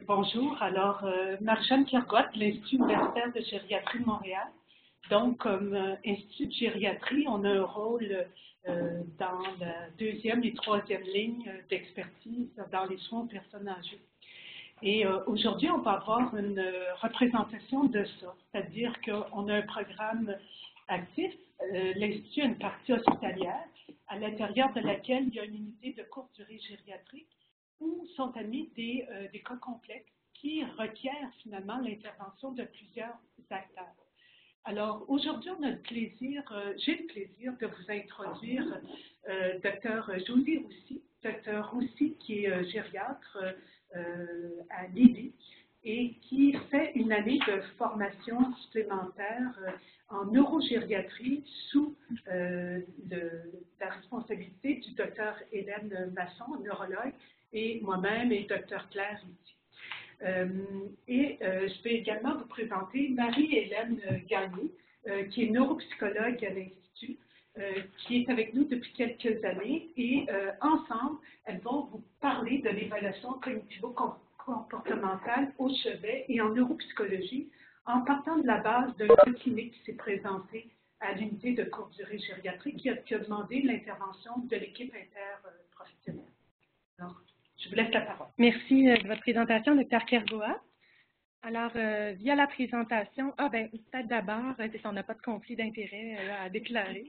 Bonjour, alors Marie-Jeanne Kergoat, de l'Institut universitaire de gériatrie de Montréal. Donc, comme Institut de gériatrie, on a un rôle dans la deuxième et troisième ligne d'expertise dans les soins aux personnes âgées. Et aujourd'hui, on va avoir une représentation de ça, c'est-à-dire qu'on a un programme actif. L'Institut a une partie hospitalière à l'intérieur de laquelle il y a une unité de courte durée gériatrique où sont admis des cas complexes qui requièrent finalement l'intervention de plusieurs acteurs. Alors, aujourd'hui, on a le plaisir, j'ai le plaisir de vous introduire Dr. Josie Roussy. Dr. Roussy, qui est gériatre à Lévis et qui fait une année de formation supplémentaire en neurogériatrie sous la responsabilité du Dr. Hélène Masson, neurologue, et moi-même et Dr. Claire ici. Je vais également vous présenter Marie-Hélène Gagné, qui est neuropsychologue à l'Institut, qui est avec nous depuis quelques années et ensemble, elles vont vous parler de l'évaluation cognitivo-comportementale au chevet et en neuropsychologie en partant de la base d'un cas clinique qui s'est présenté à l'unité de courte durée gériatrique qui a demandé l'intervention de l'équipe interprofessionnelle. Alors, je vous laisse la parole. Merci de votre présentation, Dr. Kergoat. Alors, via la présentation, peut-être d'abord, on n'a pas de conflit d'intérêt à déclarer.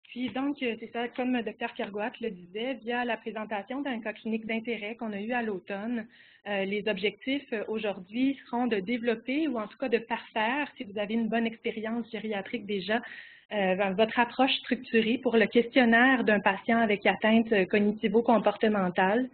Puis donc, c'est ça, comme Dr. Kergoat le disait, via la présentation d'un cas clinique d'intérêt qu'on a eu à l'automne, les objectifs aujourd'hui seront de développer ou en tout cas de parfaire, si vous avez une bonne expérience gériatrique déjà, votre approche structurée pour le questionnaire d'un patient avec atteinte cognitivo-comportementale,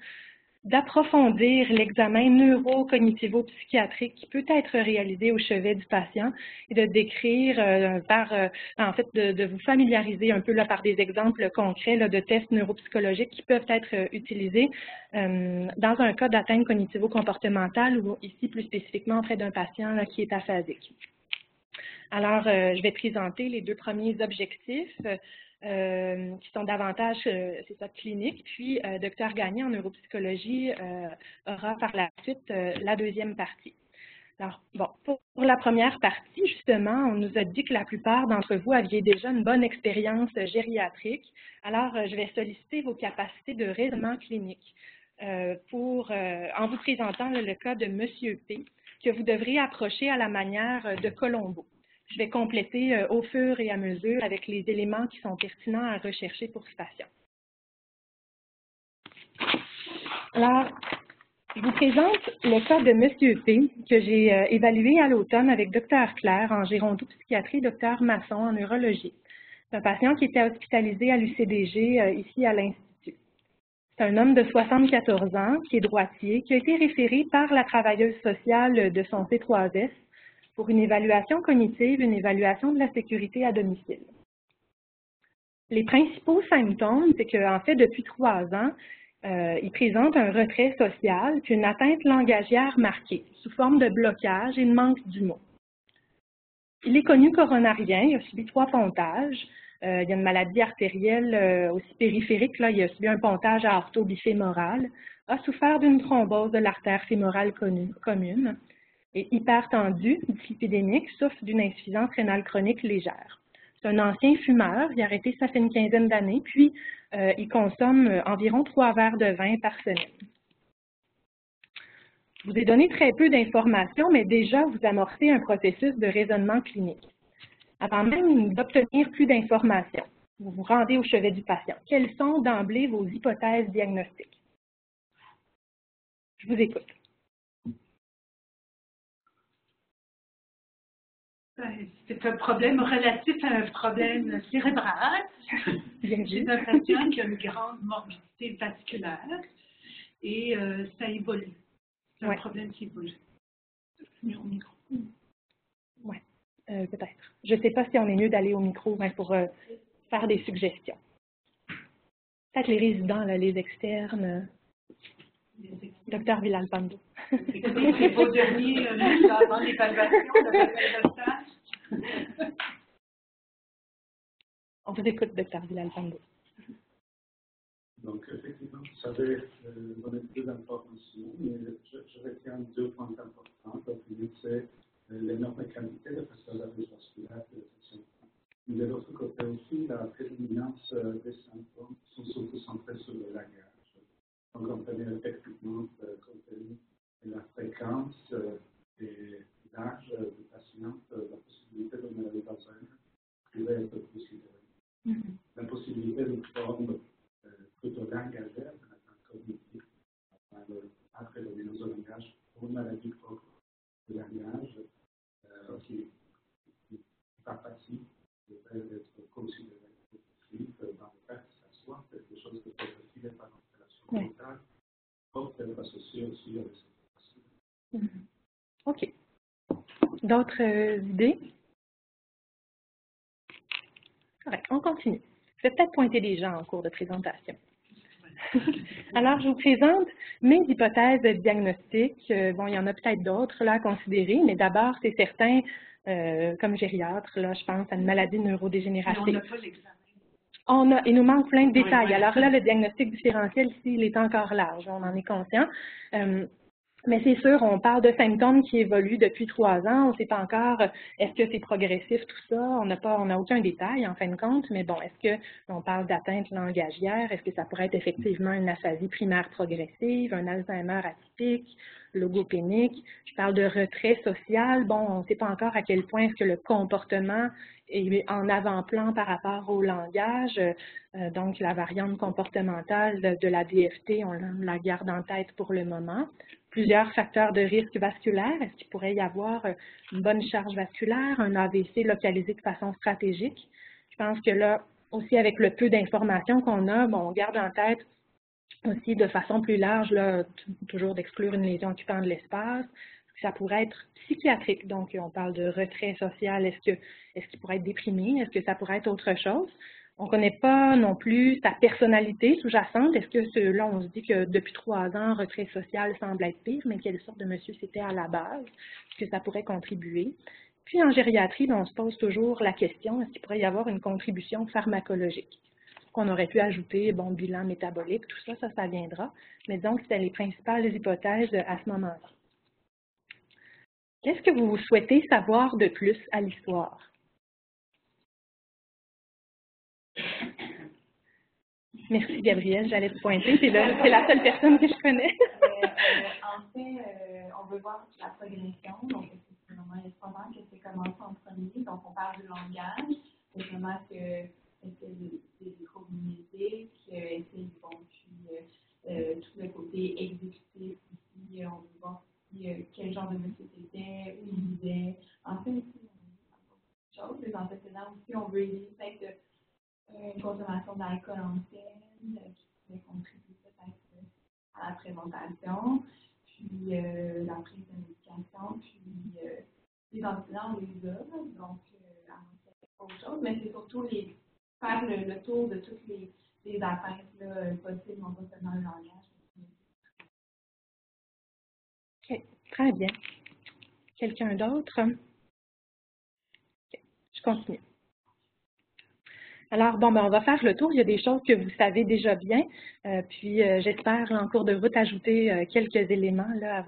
d'approfondir l'examen neuro-cognitivo-psychiatrique qui peut être réalisé au chevet du patient et de décrire, de vous familiariser un peu là, par des exemples concrets là, de tests neuropsychologiques qui peuvent être utilisés dans un cas d'atteinte cognitivo-comportementale ou ici plus spécifiquement auprès d'un patient là, qui est aphasique. Alors, je vais présenter les deux premiers objectifs qui sont davantage, c'est ça, cliniques, puis Dr. Gagné en neuropsychologie aura par la suite la deuxième partie. Alors, bon, pour la première partie, justement, on nous a dit que la plupart d'entre vous aviez déjà une bonne expérience gériatrique. Alors, je vais solliciter vos capacités de raisonnement clinique en vous présentant le cas de M. P, que vous devrez approcher à la manière de Colombo. Je vais compléter au fur et à mesure avec les éléments qui sont pertinents à rechercher pour ce patient. Alors, je vous présente le cas de M. P que j'ai évalué à l'automne avec Dr. Claire en gérontopsychiatrie, Dr. Masson en neurologie. C'est un patient qui était hospitalisé à l'UCDG ici à l'Institut. C'est un homme de 74 ans qui est droitier, qui a été référé par la travailleuse sociale de son C3S pour une évaluation cognitive, une évaluation de la sécurité à domicile. Les principaux symptômes, c'est qu'en fait, depuis 3 ans, il présente un retrait social puis une atteinte langagière marquée, sous forme de blocage et de manque d'humour. Il est connu coronarien, il a subi 3 pontages. Il y a une maladie artérielle aussi périphérique, là, il a subi un pontage aorto-bifémoral, a souffert d'une thrombose de l'artère fémorale commune. Et hypertendu, dyslipidémique, souffre d'une insuffisance rénale chronique légère. C'est un ancien fumeur, il a arrêté ça fait une quinzaine d'années, puis il consomme environ 3 verres de vin par semaine. Je vous ai donné très peu d'informations, mais déjà vous amorcez un processus de raisonnement clinique. Avant même d'obtenir plus d'informations, vous vous rendez au chevet du patient. Quelles sont d'emblée vos hypothèses diagnostiques? Je vous écoute. C'est un problème relatif à un problème cérébral. C'est un patient qui a une grande morbidité vasculaire et ça évolue. C'est un problème qui évolue. Au micro. Oui, peut-être. Je ne sais pas si on est mieux d'aller au micro pour faire des suggestions. Peut-être les résidents, là, les externes. Docteur Villalpando. C'est vos derniers mots avant l'évaluation de stage. On vous écoute, Docteur Villalpando. Donc, effectivement, vous savez donner plus d'informations, mais je retiens 2 points importants. Le premier, c'est l'énorme qualité de facteurs de risque vasculaire de cette symptômes. Mais de l'autre côté aussi, la prédominance des symptômes sont surtout centrés sur le langage. Donc, on peut effectivement compte tenu de la fréquence et l'âge du patient, la possibilité de maladie d'Alzheimer pourrait être considérée. La possibilité de forme plutôt langagière, cognitive, après le mélange de langage pour une maladie propre de langage, qui n'est pas facile, devrait être considéré positif dans le cas que ça soit quelque chose de positif par l'opération mentale, pour être associé aussi avec cette opération. OK. D'autres idées? Correct, on continue. Je vais peut-être pointer des gens en cours de présentation. Alors, je vous présente mes hypothèses diagnostiques. Bon, il y en a peut-être d'autres là à considérer, mais d'abord, c'est certain, comme gériatre, là, je pense à une maladie neurodégénérative. Mais on n'a pas l'examen. Il nous manque plein de détails. Oui. Alors là, le diagnostic différentiel, ici, il est encore large, on en est conscient. Mais c'est sûr, on parle de symptômes qui évoluent depuis 3 ans. On ne sait pas encore est-ce que c'est progressif, tout ça. On n'a aucun détail, en fin de compte. Mais bon, est-ce qu'on parle d'atteinte langagière? Est-ce que ça pourrait être effectivement une aphasie primaire progressive, un Alzheimer atypique, logopénique? Je parle de retrait social. Bon, on ne sait pas encore à quel point est-ce que le comportement est en avant-plan par rapport au langage. Donc, la variante comportementale de la DFT, on la garde en tête pour le moment. Plusieurs facteurs de risque vasculaire. Est-ce qu'il pourrait y avoir une bonne charge vasculaire, un AVC localisé de façon stratégique? Je pense que là, aussi avec le peu d'informations qu'on a, bon, on garde en tête aussi de façon plus large, là, toujours d'exclure une lésion occupant de l'espace. Ça pourrait être psychiatrique, donc on parle de retrait social. Est-ce qu'il pourrait être déprimé? Est-ce que ça pourrait être autre chose? On ne connaît pas non plus sa personnalité sous-jacente. Est-ce que là, on se dit que depuis 3 ans, retrait social semble être pire, mais quelle sorte de monsieur c'était à la base? Est-ce que ça pourrait contribuer? Puis en gériatrie, on se pose toujours la question, est-ce qu'il pourrait y avoir une contribution pharmacologique? Qu'on aurait pu ajouter, bon, bilan métabolique, tout ça, ça viendra. Mais donc, c'était les principales hypothèses à ce moment-là. Qu'est-ce que vous souhaitez savoir de plus à l'histoire? Merci, Gabrielle. J'allais te pointer. C'est la seule personne que je connais. En fait, on veut voir la progression. Donc, c'est vraiment les 3 ans que c'est commencé en premier. Donc, on parle du langage. C'est vraiment que c'est des troubles numériques, bon, puis tout le côté exécutif aussi. On veut voir quel genre de monsieur c'était, où il vivait. En fait, c'est autre chose. Les antécédents aussi, on veut aider peut-être une consommation d'alcool ancienne qui pourrait contribuer peut-être à la présentation, puis la prise de médication, puis les antécédents, on les a, donc autre chose, mais c'est surtout faire le tour de toutes les atteintes possibles, non pas seulement le langage. OK, très bien. Quelqu'un d'autre? OK, je continue. Alors, bon, ben, on va faire le tour. Il y a des choses que vous savez déjà bien, puis j'espère en cours de route ajouter quelques éléments là,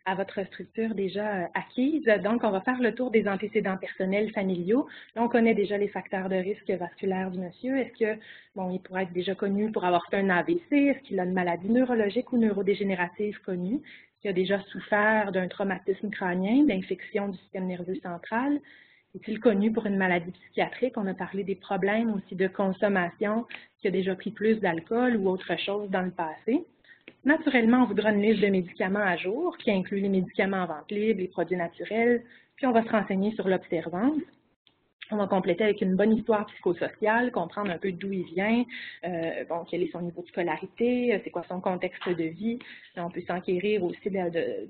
à votre structure déjà acquise. Donc, on va faire le tour des antécédents personnels familiaux. Là, on connaît déjà les facteurs de risque vasculaire du monsieur. Est-ce que, bon, il pourrait être déjà connu pour avoir fait un AVC? Est-ce qu'il a une maladie neurologique ou neurodégénérative connue? Est-ce qu'il a déjà souffert d'un traumatisme crânien, d'infection du système nerveux central? Est-il connu pour une maladie psychiatrique? On a parlé des problèmes aussi de consommation, qui a déjà pris plus d'alcool ou autre chose dans le passé. Naturellement, on voudra une liste de médicaments à jour qui inclut les médicaments en vente libre, les produits naturels, puis on va se renseigner sur l'observance. On va compléter avec une bonne histoire psychosociale, comprendre un peu d'où il vient, bon, quel est son niveau de scolarité, c'est quoi son contexte de vie. On peut s'enquérir aussi de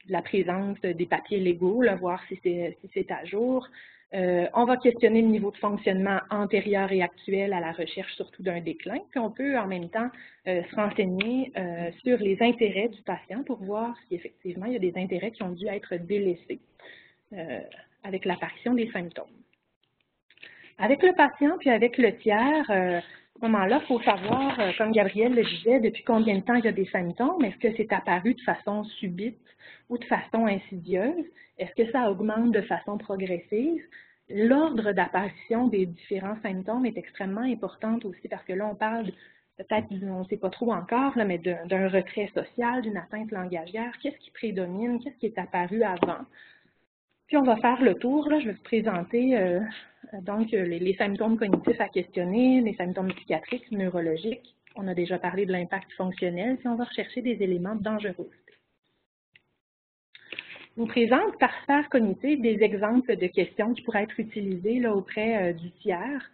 la présence des papiers légaux, là, voir si c'est à jour. On va questionner le niveau de fonctionnement antérieur et actuel à la recherche surtout d'un déclin. Puis on peut en même temps se renseigner sur les intérêts du patient pour voir si effectivement il y a des intérêts qui ont dû être délaissés avec l'apparition des symptômes. Avec le patient puis avec le tiers, ce moment-là, il faut savoir, comme Gabrielle le disait, depuis combien de temps il y a des symptômes. Est-ce que c'est apparu de façon subite ou de façon insidieuse? Est-ce que ça augmente de façon progressive? L'ordre d'apparition des différents symptômes est extrêmement important aussi parce que là, on parle peut-être, on ne sait pas trop encore, là, mais d'un retrait social, d'une atteinte langagière. Qu'est-ce qui prédomine? Qu'est-ce qui est apparu avant? Puis on va faire le tour, là, je vais vous présenter donc les symptômes cognitifs à questionner, les symptômes psychiatriques, neurologiques. On a déjà parlé de l'impact fonctionnel, puis on va rechercher des éléments de dangerosité. Je vous présente par sphère cognitive des exemples de questions qui pourraient être utilisées là, auprès du tiers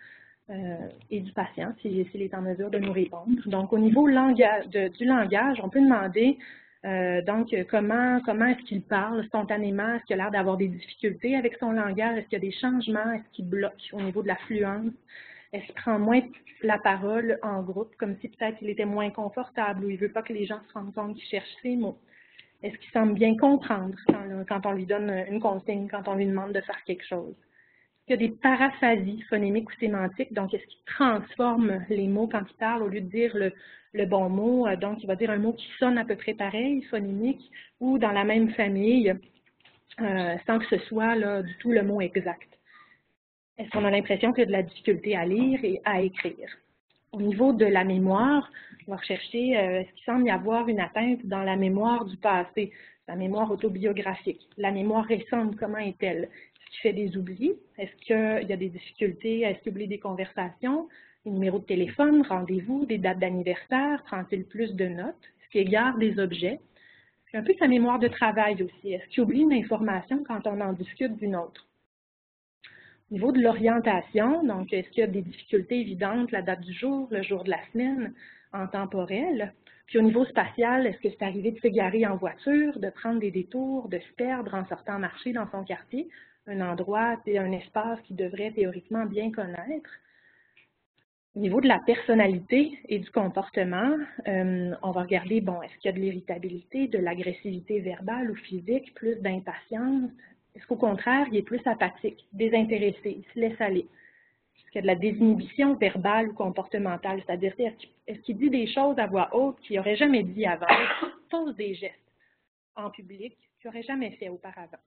et du patient, s'il est en mesure de nous répondre. Donc, au niveau du langage, on peut demander comment est-ce qu'il parle spontanément? Est-ce qu'il a l'air d'avoir des difficultés avec son langage? Est-ce qu'il y a des changements? Est-ce qu'il bloque au niveau de la fluence? Est-ce qu'il prend moins la parole en groupe, comme si peut-être il était moins confortable ou il ne veut pas que les gens se rendent compte qu'il cherche ses mots? Est-ce qu'il semble bien comprendre quand on lui donne une consigne, quand on lui demande de faire quelque chose? Il y a des paraphasies phonémiques ou sémantiques, donc est-ce qu'il transforme les mots quand il parle au lieu de dire le bon mot, donc il va dire un mot qui sonne à peu près pareil, phonémique, ou dans la même famille, sans que ce soit là, du tout le mot exact. Est-ce qu'on a l'impression qu'il y a de la difficulté à lire et à écrire? Au niveau de la mémoire, on va rechercher est-ce qu'il semble y avoir une atteinte dans la mémoire du passé, la mémoire autobiographique. La mémoire récente, comment est-elle? Est-ce qu'il fait des oublis? Est-ce qu'il y a des difficultés? Est-ce qu'il oublie des conversations, des numéros de téléphone, rendez-vous, des dates d'anniversaire? Prend-il plus de notes? Est-ce qu'il garde des objets? Puis un peu sa mémoire de travail aussi. Est-ce qu'il oublie une information quand on en discute d'une autre? Au niveau de l'orientation, donc est-ce qu'il y a des difficultés évidentes, la date du jour, le jour de la semaine, en temporel? Puis au niveau spatial, est-ce que c'est arrivé de s'égarer en voiture, de prendre des détours, de se perdre en sortant marcher dans son quartier, un endroit, un espace qu'il devrait théoriquement bien connaître? Au niveau de la personnalité et du comportement, on va regarder, bon, est-ce qu'il y a de l'irritabilité, de l'agressivité verbale ou physique, plus d'impatience? Est-ce qu'au contraire, il est plus apathique, désintéressé, il se laisse aller? Est-ce qu'il y a de la désinhibition verbale ou comportementale? C'est-à-dire, est-ce qu'il dit des choses à voix haute qu'il n'aurait jamais dit avant? Il pose des gestes en public qu'il n'aurait jamais fait auparavant?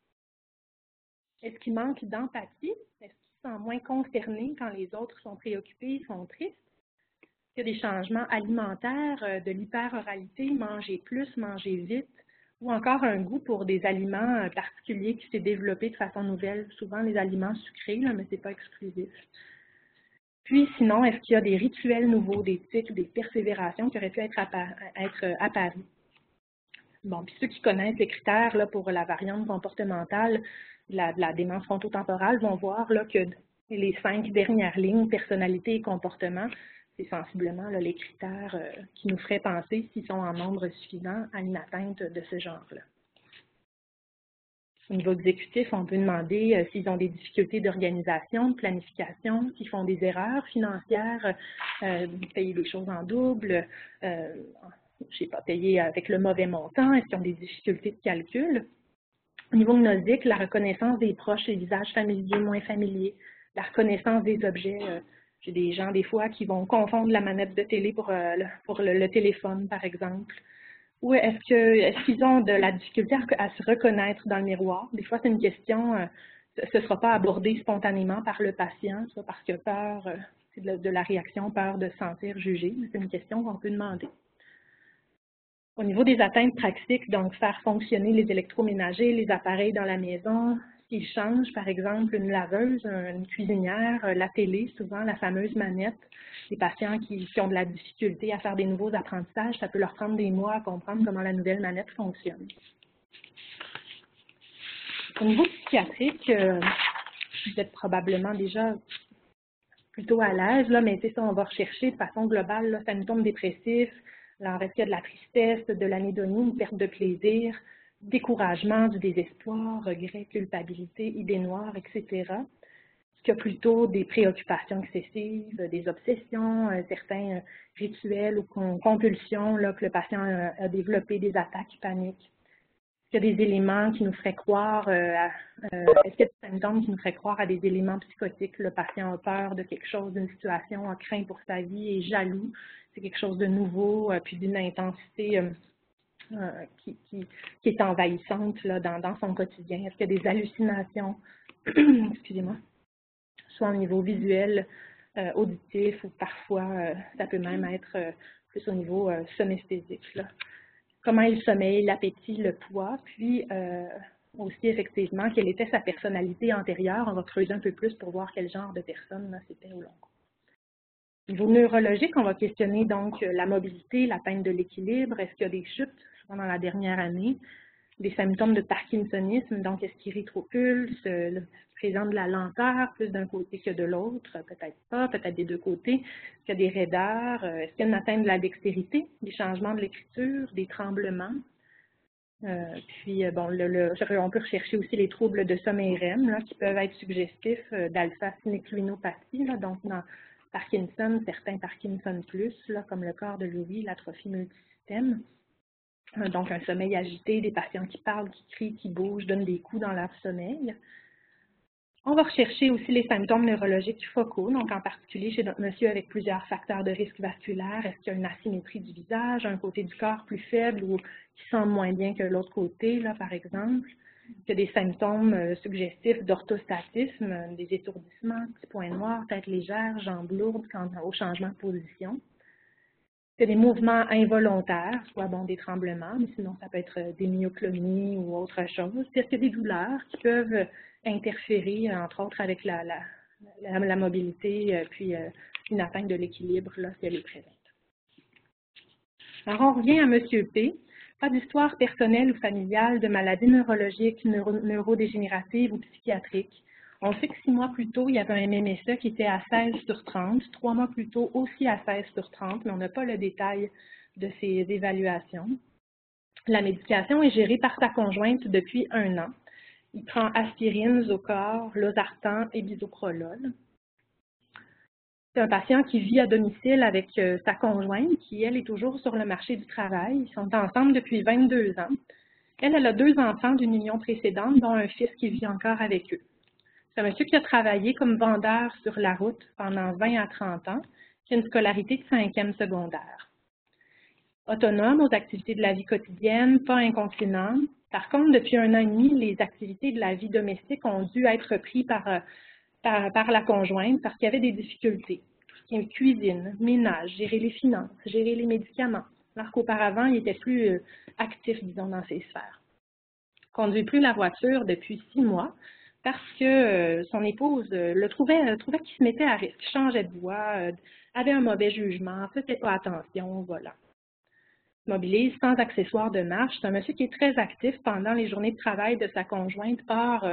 Est-ce qu'il manque d'empathie? Est-ce qu'il se sent moins concerné quand les autres sont préoccupés, sont tristes? Est-ce qu'il y a des changements alimentaires, de l'hyperoralité, manger plus, manger vite? Ou encore un goût pour des aliments particuliers qui s'est développé de façon nouvelle, souvent les aliments sucrés, là, mais ce n'est pas exclusif. Puis sinon, est-ce qu'il y a des rituels nouveaux, des tics, des persévérations qui auraient pu être apparus? Bon, puis ceux qui connaissent les critères là, pour la variante comportementale de la démence frontotemporale vont voir là, que les 5 dernières lignes, personnalité et comportement, c'est sensiblement là, les critères qui nous feraient penser s'ils sont en nombre suffisant à une atteinte de ce genre-là. Au niveau exécutif, on peut demander s'ils ont des difficultés d'organisation, de planification, s'ils font des erreurs financières, payer des choses en double, je sais pas, payer avec le mauvais montant, est-ce qu'ils ont des difficultés de calcul? Au niveau gnosique, la reconnaissance des proches, les visages familiers, moins familiers, la reconnaissance des objets. J'ai des gens, des fois, qui vont confondre la manette de télé pour le téléphone, par exemple. Ou est-ce qu'ils ont de la difficulté à se reconnaître dans le miroir? Des fois, c'est une question, ce ne sera pas abordé spontanément par le patient, soit parce qu'il a peur de la réaction, peur de se sentir jugé, mais c'est une question qu'on peut demander. Au niveau des atteintes pratiques, donc faire fonctionner les électroménagers, les appareils dans la maison, s'ils changent, par exemple, une laveuse, une cuisinière, la télé, souvent la fameuse manette, les patients qui ont de la difficulté à faire des nouveaux apprentissages, ça peut leur prendre des mois à comprendre comment la nouvelle manette fonctionne. Au niveau psychiatrique, vous êtes probablement déjà plutôt à l'aise, là, mais c'est ça, on va rechercher de façon globale, là, symptômes dépressifs. Alors, est-ce qu'il y a de la tristesse, de l'anédonie, une perte de plaisir, découragement, du désespoir, regret, culpabilité, idées noires, etc. Est-ce qu'il y a plutôt des préoccupations excessives, des obsessions, certains rituels ou compulsions là, que le patient a développé, des attaques paniques? Est-ce qu'il y a des éléments qui nous feraient croire, est-ce qu'il y a des symptômes qui nous feraient croire à des éléments psychotiques? Le patient a peur de quelque chose, d'une situation, a craint pour sa vie, est jaloux, c'est quelque chose de nouveau, puis d'une intensité qui est envahissante là, dans son quotidien. Est-ce qu'il y a des hallucinations, excusez-moi, soit au niveau visuel, auditif, ou parfois ça peut même être plus au niveau somesthésique, là. Comment il sommeille, l'appétit, le poids, puis aussi effectivement quelle était sa personnalité antérieure. On va creuser un peu plus pour voir quel genre de personne c'était au long cours. Au niveau neurologique, on va questionner donc la mobilité, l'atteinte de l'équilibre, est-ce qu'il y a des chutes pendant la dernière année, des symptômes de parkinsonisme, donc est-ce qu'il rétropulse, présente de la lenteur plus d'un côté que de l'autre, peut-être pas, peut-être des deux côtés, est-ce qu'il y a des raideurs, est-ce qu'il y a une atteinte de la dextérité, des changements de l'écriture, des tremblements. Puis, bon, on peut rechercher aussi les troubles de sommeil REM là, qui peuvent être suggestifs d'alpha-synucléinopathie, donc dans Parkinson, certains Parkinson plus, là, comme le corps de Lewy, l'atrophie multisystème. Donc, un sommeil agité, des patients qui parlent, qui crient, qui bougent, donnent des coups dans leur sommeil. On va rechercher aussi les symptômes neurologiques focaux, donc en particulier chez notre monsieur avec plusieurs facteurs de risque vasculaire. Est-ce qu'il y a une asymétrie du visage, un côté du corps plus faible ou qui semble moins bien que l'autre côté, là, par exemple? Est-ce qu'il y a des symptômes suggestifs d'orthostatisme, des étourdissements, petits points noirs, tête légère, jambes lourdes au changement de position? C'est des mouvements involontaires, soit bon, des tremblements, mais sinon ça peut être des myoclonies ou autre chose. Puis est-ce qu'il y a des douleurs qui peuvent interférer, entre autres, avec la mobilité, puis une atteinte de l'équilibre, là, si elle est présente. Alors, on revient à M. P. Pas d'histoire personnelle ou familiale de maladies neurologiques, neurodégénératives ou psychiatriques. On sait que 6 mois plus tôt, il y avait un MMSE qui était à 16 sur 30, 3 mois plus tôt aussi à 16 sur 30, mais on n'a pas le détail de ces évaluations. La médication est gérée par sa conjointe depuis 1 an. Il prend aspirine, Zocor, losartan et bisoprolol. C'est un patient qui vit à domicile avec sa conjointe, qui, elle, est toujours sur le marché du travail. Ils sont ensemble depuis 22 ans. Elle a 2 enfants d'une union précédente, dont un fils qui vit encore avec eux. C'est un monsieur qui a travaillé comme vendeur sur la route pendant 20 à 30 ans, qui a une scolarité de 5e secondaire. Autonome aux activités de la vie quotidienne, pas incontinent. Par contre, depuis 1 an et demi, les activités de la vie domestique ont dû être reprises par la conjointe parce qu'il y avait des difficultés. Tout ce qui est cuisine, ménage, gérer les finances, gérer les médicaments, alors qu'auparavant, il était plus actif, disons, dans ces sphères. Il ne conduit plus la voiture depuis 6 mois parce que son épouse trouvait qu'il se mettait à risque, changeait de voie, avait un mauvais jugement, ne faisait pas attention, voilà. Mobilise sans accessoires de marche. C'est un monsieur qui est très actif pendant les journées de travail de sa conjointe, part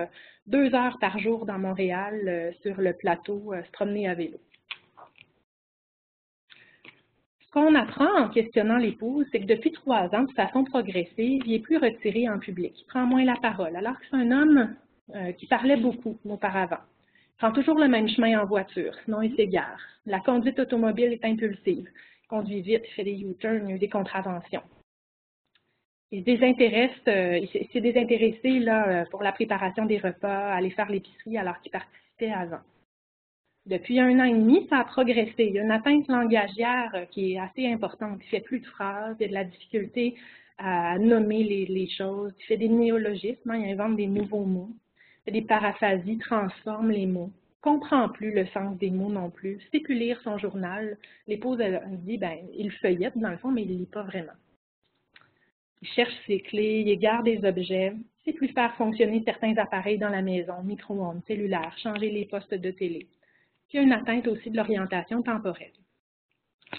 2 heures par jour dans Montréal sur le plateau, se promener à vélo. Ce qu'on apprend en questionnant l'épouse, c'est que depuis 3 ans, de façon progressive, il est plus retiré en public, il prend moins la parole, alors que c'est un homme qui parlait beaucoup auparavant. Il prend toujours le même chemin en voiture, sinon il s'égare. La conduite automobile est impulsive. Il conduit vite, il fait des U-turns, il y a des contraventions. Il s'est désintéressé là, pour la préparation des repas, aller faire l'épicerie alors qu'il participait avant. Depuis 1 an et demi, ça a progressé. Il y a une atteinte langagière qui est assez importante. Il ne fait plus de phrases, il y a de la difficulté à nommer les choses. Il fait des néologismes, il invente des nouveaux mots. Il fait des paraphasies, transforme les mots. Comprend plus le sens des mots non plus, sait plus lire son journal. L'épouse, elle dit, il feuillette dans le fond, mais il ne lit pas vraiment. Il cherche ses clés, il égare des objets, il ne sait plus faire fonctionner certains appareils dans la maison, micro-ondes, cellulaires, changer les postes de télé. Puis il y a une atteinte aussi de l'orientation temporelle.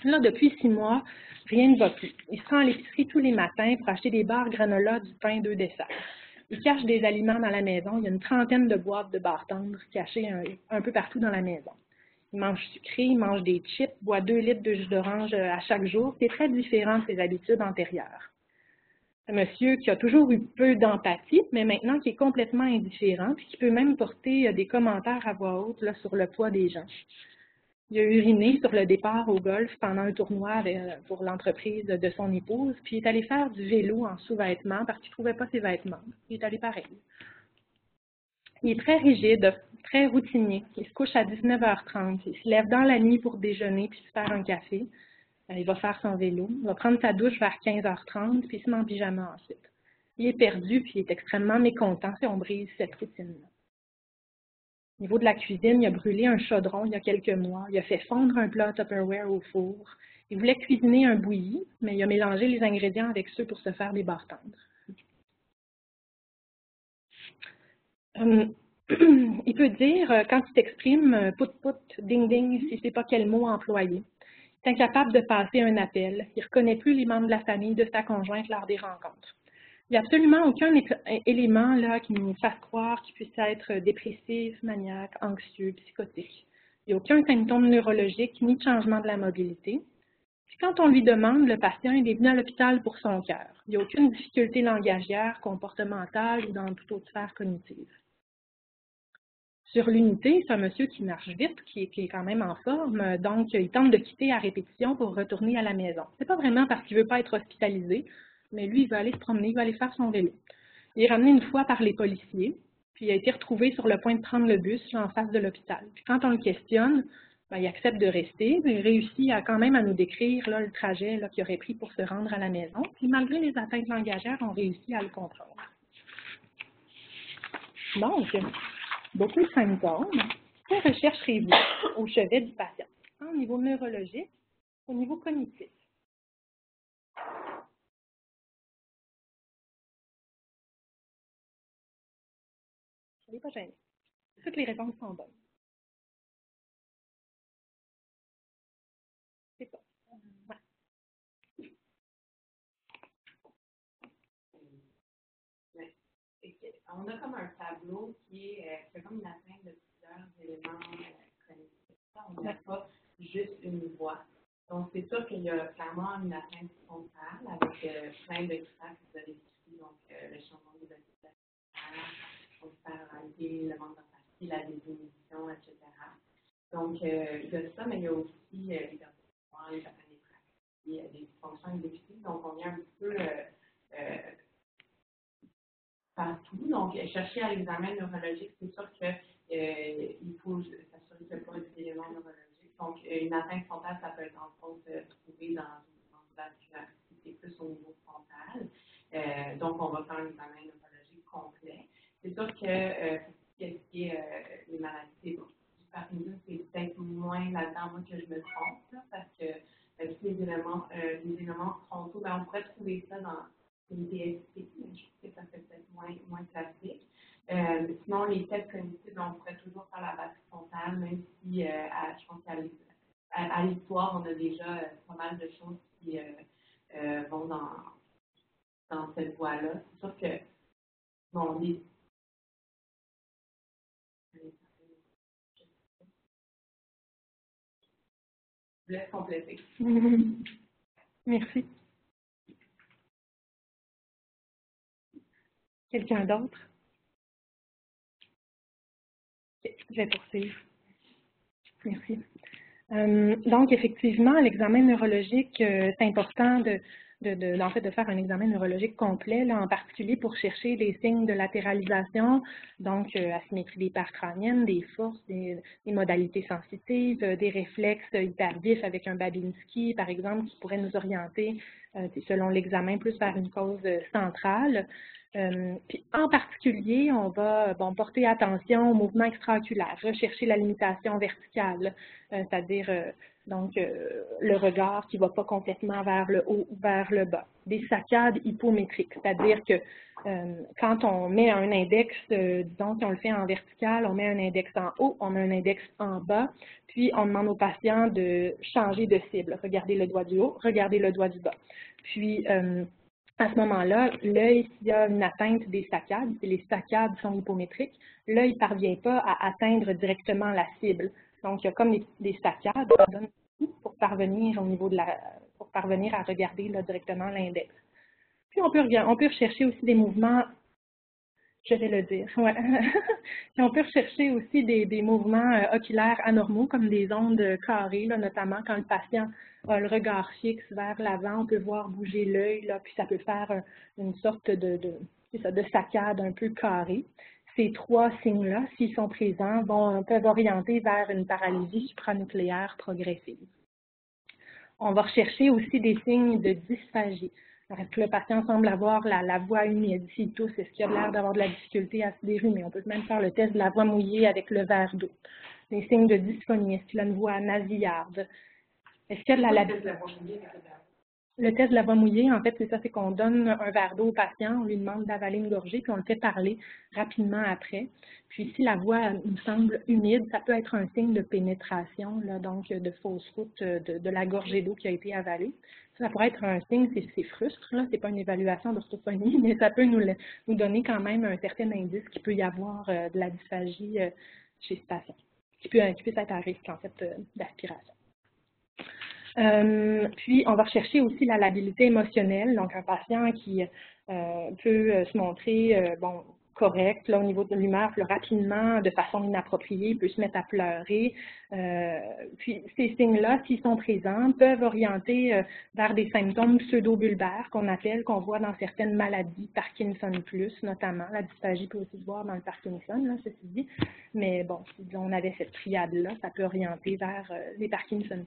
Là, depuis 6 mois, rien ne va plus. Il se rend à l'épicerie tous les matins pour acheter des barres granola, du pain, 2 desserts. Il cache des aliments dans la maison. Il y a une 30aine de boîtes de barres tendres cachées un peu partout dans la maison. Il mange sucré, il mange des chips, boit 2 litres de jus d'orange à chaque jour. C'est très différent de ses habitudes antérieures. Un monsieur qui a toujours eu peu d'empathie, mais maintenant qui est complètement indifférent, puis qui peut même porter des commentaires à voix haute là, sur le poids des gens. Il a uriné sur le départ au golf pendant un tournoi pour l'entreprise de son épouse, puis il est allé faire du vélo en sous-vêtements parce qu'il ne trouvait pas ses vêtements. Il est allé pareil. Il est très rigide, très routinier. Il se couche à 19h30. Il se lève dans la nuit pour déjeuner puis se faire un café. Il va faire son vélo. Il va prendre sa douche vers 15h30 puis il se met en pyjama ensuite. Il est perdu puis il est extrêmement mécontent si on brise cette routine-là. Au niveau de la cuisine, il a brûlé un chaudron il y a quelques mois. Il a fait fondre un plat Tupperware au four. Il voulait cuisiner un bouilli, mais il a mélangé les ingrédients avec ceux pour se faire des barres tendres. Il peut dire, quand il s'exprime, pout-pout, ding-ding, si c'est pas quel mot employer. Il est incapable de passer un appel. Il ne reconnaît plus les membres de la famille de sa conjointe lors des rencontres. Il n'y a absolument aucun élément là, qui nous fasse croire qu'il puisse être dépressif, maniaque, anxieux, psychotique. Il n'y a aucun symptôme neurologique ni de changement de la mobilité. Puis quand on lui demande, le patient il est venu à l'hôpital pour son cœur. Il n'y a aucune difficulté langagière, comportementale ou dans toute autre sphère cognitive. Sur l'unité, c'est un monsieur qui marche vite, qui est quand même en forme, donc il tente de quitter à répétition pour retourner à la maison. Ce n'est pas vraiment parce qu'il ne veut pas être hospitalisé, mais lui, il va aller se promener, il va aller faire son vélo. Il est ramené une fois par les policiers, puis il a été retrouvé sur le point de prendre le bus là, en face de l'hôpital. Puis quand on le questionne, ben, il accepte de rester, mais il réussit quand même à nous décrire là, le trajet qu'il aurait pris pour se rendre à la maison. Puis malgré les atteintes langagières, on réussit à le comprendre. Donc, beaucoup de symptômes. Que rechercherez-vous au chevet du patient? Au niveau neurologique, au niveau cognitif. Soyez pas gênés. Toutes les réponses sont bonnes. C'est pas. Ouais. On a comme un tableau qui est comme une atteinte de plusieurs éléments cognitifs. On n'a pas juste une voix. Donc, c'est sûr qu'il y a clairement une atteinte frontale avec plein de critères que vous avez décrits, donc le changement de l'identité, le manque d'empathie, la désinhibition, etc. Donc, il y a ça, mais il y a aussi les perturbations, les atteintes des pratiques, des fonctions exécutives. Donc, on vient un petit peu partout. Donc, chercher à l'examen neurologique, c'est sûr qu'il faut s'assurer qu'il n'y a pas d'éléments neurologiques. Donc, une atteinte frontale, ça peut être en compte trouvée dans une vasculaire, c'est plus au niveau frontal. Donc, on va faire un examen neurologique complet. C'est sûr que ce qui est les maladies, du Parkinson, c'est peut-être moins là-dedans, moi, que je me trompe, là, parce que tous les éléments frontaux, ben, on pourrait trouver ça dans une DSP, mais je trouve que ça fait peut-être moins classique. Sinon, les tests cognitifs, on pourrait toujours faire la base frontale, même si je pense qu'à l'histoire, on a déjà pas mal de choses qui vont dans cette voie-là. C'est sûr que, bon, je laisse compléter. Merci. Quelqu'un d'autre? Je vais poursuivre. Merci. Donc, effectivement, l'examen neurologique, c'est important en fait, de faire un examen neurologique complet, là, en particulier pour chercher des signes de latéralisation, donc asymétrie des parts crâniennes, des forces, des modalités sensitives, des réflexes hyper vifs avec un Babinski, par exemple, qui pourrait nous orienter, selon l'examen, plus vers une cause centrale. Puis en particulier, on va porter attention au mouvement extraoculaire, rechercher la limitation verticale, c'est-à-dire le regard qui ne va pas complètement vers le haut ou vers le bas. Des saccades hypométriques, c'est-à-dire que quand on met un index, disons qu'on le fait en vertical, on met un index en haut, on met un index en bas, puis on demande au patient de changer de cible, regarder le doigt du haut, regarder le doigt du bas. Puis, à ce moment-là, l'œil, s'il y a une atteinte des saccades, si les saccades sont hypométriques, l'œil ne parvient pas à atteindre directement la cible. Donc, il y a comme des saccades pour parvenir pour parvenir à regarder là, directement l'index. Puis, on peut rechercher aussi des mouvements Je vais le dire, ouais. Puis on peut rechercher aussi des mouvements oculaires anormaux, comme des ondes carrées, là, notamment quand le patient a le regard fixe vers l'avant, on peut voir bouger l'œil, là, puis ça peut faire une sorte de saccade un peu carrée. Ces trois signes-là, s'ils sont présents, peuvent orienter vers une paralysie supranucléaire progressive. On va rechercher aussi des signes de dysphagie. Est-ce que le patient semble avoir la voix humide? S'il tousse, est-ce qu'il a l'air d'avoir de la difficulté à se dérimer? On peut même faire le test de la voix mouillée avec le verre d'eau. Les signes de dysphonie, est-ce qu'il a une voix nasillarde? Est-ce qu'il y a de la... Le test de la voix mouillée, en fait, c'est ça, c'est qu'on donne un verre d'eau au patient, on lui demande d'avaler une gorgée, puis on le fait parler rapidement après. Puis si la voix nous semble humide, ça peut être un signe de pénétration, là, donc de fausse route de la gorgée d'eau qui a été avalée. Ça pourrait être un signe, c'est frustre, là, c'est pas une évaluation d'orthophonie, mais ça peut nous donner quand même un certain indice qu'il peut y avoir de la dysphagie chez ce patient, qui puisse être à risque, en fait, d'aspiration. Puis, on va rechercher aussi la labilité émotionnelle, donc un patient qui peut se montrer correct là, au niveau de l'humeur rapidement, de façon inappropriée, peut se mettre à pleurer. Puis, ces signes-là, s'ils sont présents, peuvent orienter vers des symptômes pseudo-bulbaires qu'on voit dans certaines maladies, Parkinson+, notamment. La dysphagie peut aussi se voir dans le Parkinson, là, ceci dit. Mais bon, si on avait cette triade-là, ça peut orienter vers les Parkinson+.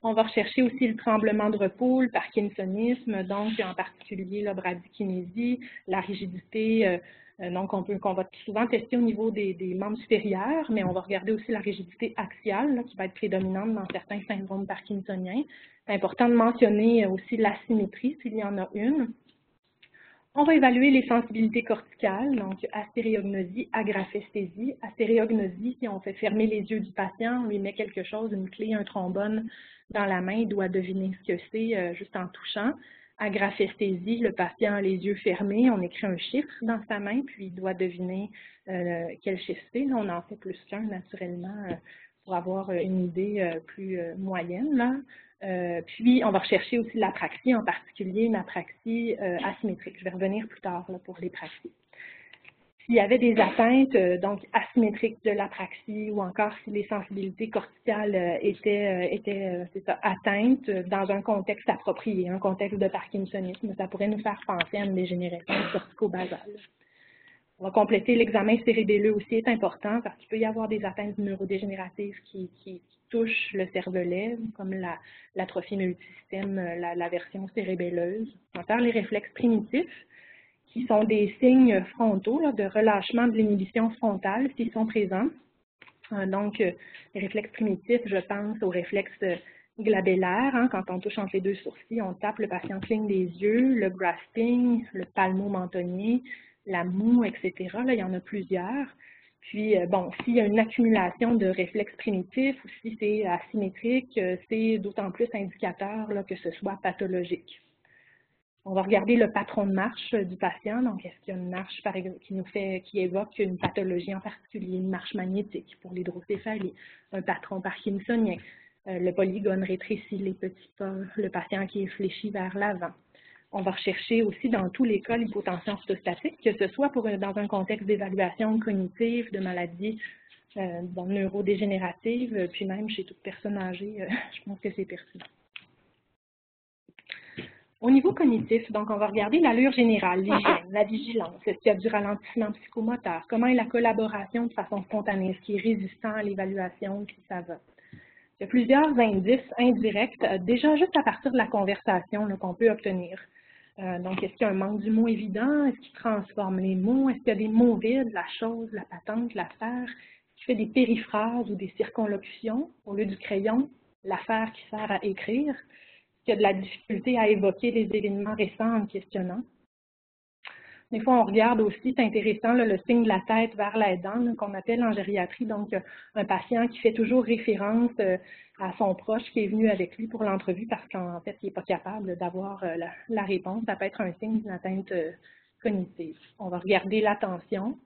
On va rechercher aussi le tremblement de repos, le parkinsonisme, donc en particulier la bradykinésie, la rigidité, donc qu'on va souvent tester au niveau des membres supérieurs, mais on va regarder aussi la rigidité axiale, là, qui va être prédominante dans certains syndromes parkinsoniens. C'est important de mentionner aussi l'asymétrie, s'il y en a une. On va évaluer les sensibilités corticales, donc astéréognosie, agraphesthésie. Astéréognosie, si on fait fermer les yeux du patient, on lui met quelque chose, une clé, un trombone dans la main, il doit deviner ce que c'est juste en touchant. Agraphesthésie, le patient a les yeux fermés, on écrit un chiffre dans sa main, puis il doit deviner quel chiffre c'est. Là, on en fait plus qu'un naturellement pour avoir une idée plus moyenne, là. Puis, on va rechercher aussi l'apraxie, en particulier une apraxie asymétrique. Je vais revenir plus tard là, pour les praxies. S'il y avait des atteintes donc asymétriques de l'apraxie ou encore si les sensibilités corticales étaient atteintes dans un contexte approprié, un contexte de parkinsonisme, ça pourrait nous faire penser à une dégénérescence cortico-basale. On va compléter l'examen cérébelleux aussi, est important parce qu'il peut y avoir des atteintes neurodégénératives qui touchent le cervelet, comme l'atrophie multisystème, la version cérébelleuse. On va faire les réflexes primitifs, qui sont des signes frontaux là, de relâchement de l'inhibition frontale s'ils sont présents. Donc, les réflexes primitifs, je pense aux réflexes glabellaires. Hein, quand on touche entre les deux sourcils, on tape, le patient cligne des yeux, le grasping, le palmo-mentonnier, la moue, etc. Là, il y en a plusieurs. Puis, bon, s'il y a une accumulation de réflexes primitifs ou si c'est asymétrique, c'est d'autant plus indicateur là, que ce soit pathologique. On va regarder le patron de marche du patient. Donc, est-ce qu'il y a une marche, par exemple, qui évoque une pathologie en particulier, une marche magnétique pour l'hydrocéphalie, un patron parkinsonien, le polygone rétréci, les petits pas, le patient qui est fléchi vers l'avant. On va rechercher aussi dans tous les cas l'hypotension orthostatique, que ce soit dans un contexte d'évaluation cognitive, de maladies neurodégénératives, puis même chez toute personne âgée, je pense que c'est pertinent. Au niveau cognitif, donc on va regarder l'allure générale, l'hygiène, la vigilance, est-ce qu'il y a du ralentissement psychomoteur, comment est la collaboration de façon spontanée, est-ce qu'il est résistant à l'évaluation, si ça va. Il y a plusieurs indices indirects, déjà juste à partir de la conversation qu'on peut obtenir. Donc, est-ce qu'il y a un manque du mot évident, est-ce qu'il transforme les mots, est-ce qu'il y a des mots vides, la chose, la patente, l'affaire, est-ce qu'il fait des périphrases ou des circonlocutions au lieu du crayon, l'affaire qui sert à écrire. Qu'il y a de la difficulté à évoquer les événements récents en questionnant. Des fois, on regarde aussi, c'est intéressant, là, le signe de la tête vers l'aidant, qu'on appelle en gériatrie, donc un patient qui fait toujours référence à son proche qui est venu avec lui pour l'entrevue parce qu'en fait, il n'est pas capable d'avoir la réponse. Ça peut être un signe d'une atteinte cognitive. On va regarder l'attention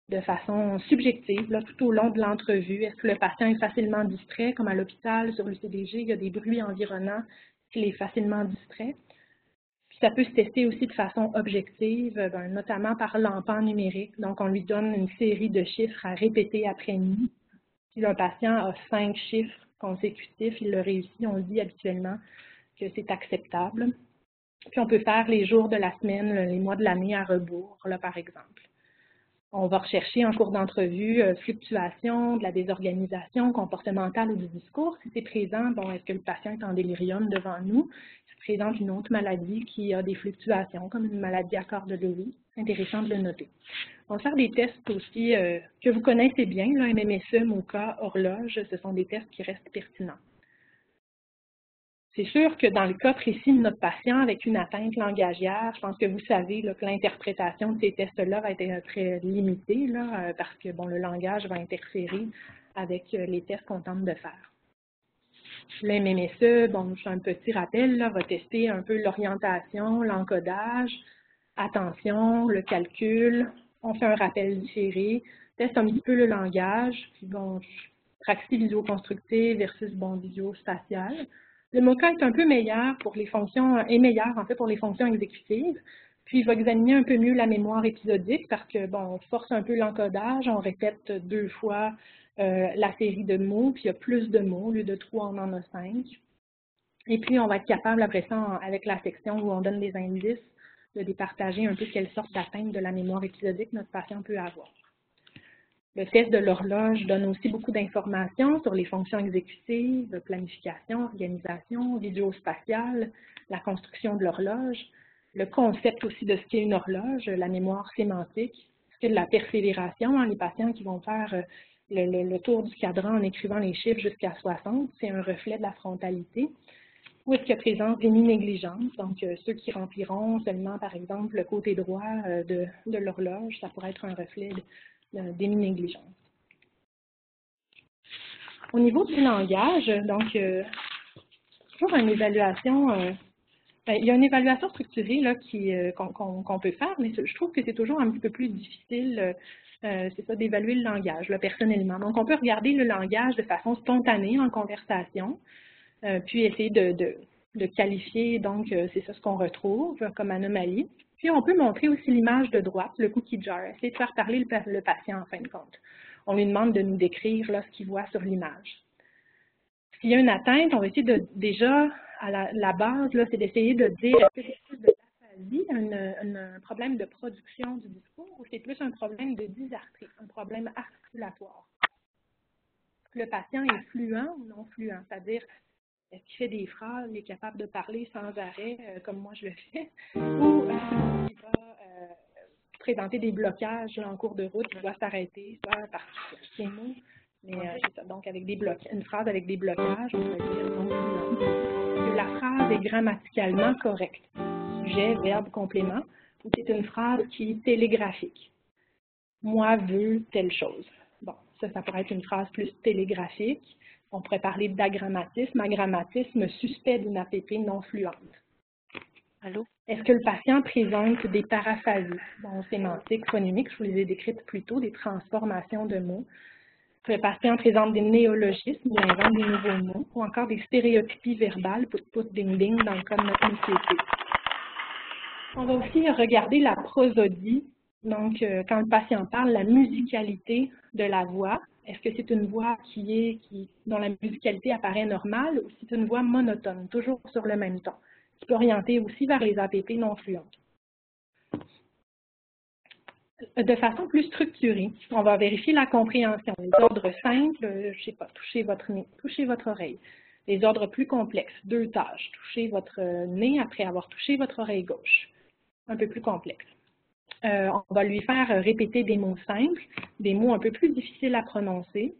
de façon subjective, là, tout au long de l'entrevue. Est-ce que le patient est facilement distrait, comme à l'hôpital, sur l'UCDG, il y a des bruits environnants, il est facilement distrait. Puis ça peut se tester aussi de façon objective, notamment par l'empan numérique. Donc, on lui donne une série de chiffres à répéter après nous. Si le patient a 5 chiffres consécutifs, il le réussit, on dit habituellement que c'est acceptable. Puis on peut faire les jours de la semaine, les mois de l'année à rebours, là, par exemple. On va rechercher en cours d'entrevue fluctuation, de la désorganisation comportementale ou du discours. Si c'est présent, bon, est-ce que le patient est en délirium devant nous? Si c'est présent une autre maladie qui a des fluctuations, comme une maladie à corps de Lewis, c'est intéressant de le noter. On va faire des tests aussi que vous connaissez bien, là, MMSE, MoCA, horloge, ce sont des tests qui restent pertinents. C'est sûr que dans le cas précis de notre patient avec une atteinte langagière, je pense que vous savez là, que l'interprétation de ces tests-là va être très limitée là, parce que bon, le langage va interférer avec les tests qu'on tente de faire. Le MMSE, bon, un petit rappel, là, va tester un peu l'orientation, l'encodage, attention, le calcul, on fait un rappel différé, teste un petit peu le langage, puis bon, praxie visio-constructive versus bon, visio-spatiale. Le MoCA est un peu meilleur pour les fonctions, pour les fonctions exécutives, puis il va examiner un peu mieux la mémoire épisodique parce que, bon, on force un peu l'encodage, on répète 2 fois la série de mots, puis il y a plus de mots, au lieu de 3, on en a 5. Et puis, on va être capable, après ça, avec la section où on donne des indices, de départager un peu quelle sorte d'atteinte de la mémoire épisodique notre patient peut avoir. Le test de l'horloge donne aussi beaucoup d'informations sur les fonctions exécutives, planification, organisation, vidéospatiale, la construction de l'horloge, le concept aussi de ce qu'est une horloge, la mémoire sémantique, ce qu'est de la persévération, les patients qui vont faire le tour du cadran en écrivant les chiffres jusqu'à 60, c'est un reflet de la frontalité. Où est-ce qu'il y a présence d'héminégligence, donc ceux qui rempliront seulement, par exemple, le côté droit de l'horloge, ça pourrait être un reflet d'héminégligence. Au niveau du langage, donc, toujours une évaluation, il y a une évaluation structurée là qu'on peut faire, mais je trouve que c'est toujours un petit peu plus difficile, c'est ça, d'évaluer le langage, là, personnellement. Donc, on peut regarder le langage de façon spontanée en conversation, puis essayer de qualifier, donc, c'est ça ce qu'on retrouve comme anomalie. Puis, on peut montrer aussi l'image de droite, le cookie jar, essayer de faire parler le patient en fin de compte. On lui demande de nous décrire là, ce qu'il voit sur l'image. S'il y a une atteinte, on va essayer de, déjà, à la base, c'est d'essayer de dire est-ce que c'est plus de l'aphasie, un problème de production du discours, ou c'est plus un problème de dysarthrie, un problème articulatoire. Le patient est fluent ou non fluent, c'est-à-dire est-ce qu'il fait des phrases, il est capable de parler sans arrêt, comme moi je le fais, ou il va présenter des blocages là, en cours de route, il doit s'arrêter, soit par ses mots, mais c'est ça, donc avec des une phrase avec des blocages, on va dire non fluent. Que la phrase est grammaticalement correcte, sujet, verbe, complément, ou c'est une phrase qui est télégraphique. Moi veux telle chose. Bon, ça pourrait être une phrase plus télégraphique. On pourrait parler d'agrammatisme, agrammatisme suspect d'une APP non fluente. Allô? Est-ce que le patient présente des paraphasies, bon, sémantiques, phonimiques, je vous les ai décrites plus tôt, des transformations de mots. Le patient présente des néologismes, il invente des nouveaux mots, ou encore des stéréotypies verbales, put, ding, ding, dans le cas de notre métier. On va aussi regarder la prosodie, donc quand le patient parle, la musicalité de la voix. Est-ce que c'est une voix dont la musicalité apparaît normale ou c'est une voix monotone, toujours sur le même ton, qui peut orienter aussi vers les APP non fluentes. De façon plus structurée, on va vérifier la compréhension. Les ordres simples, je ne sais pas, toucher votre nez, toucher votre oreille. Les ordres plus complexes, 2 tâches, toucher votre nez après avoir touché votre oreille gauche. Un peu plus complexe. On va lui faire répéter des mots simples, des mots un peu plus difficiles à prononcer.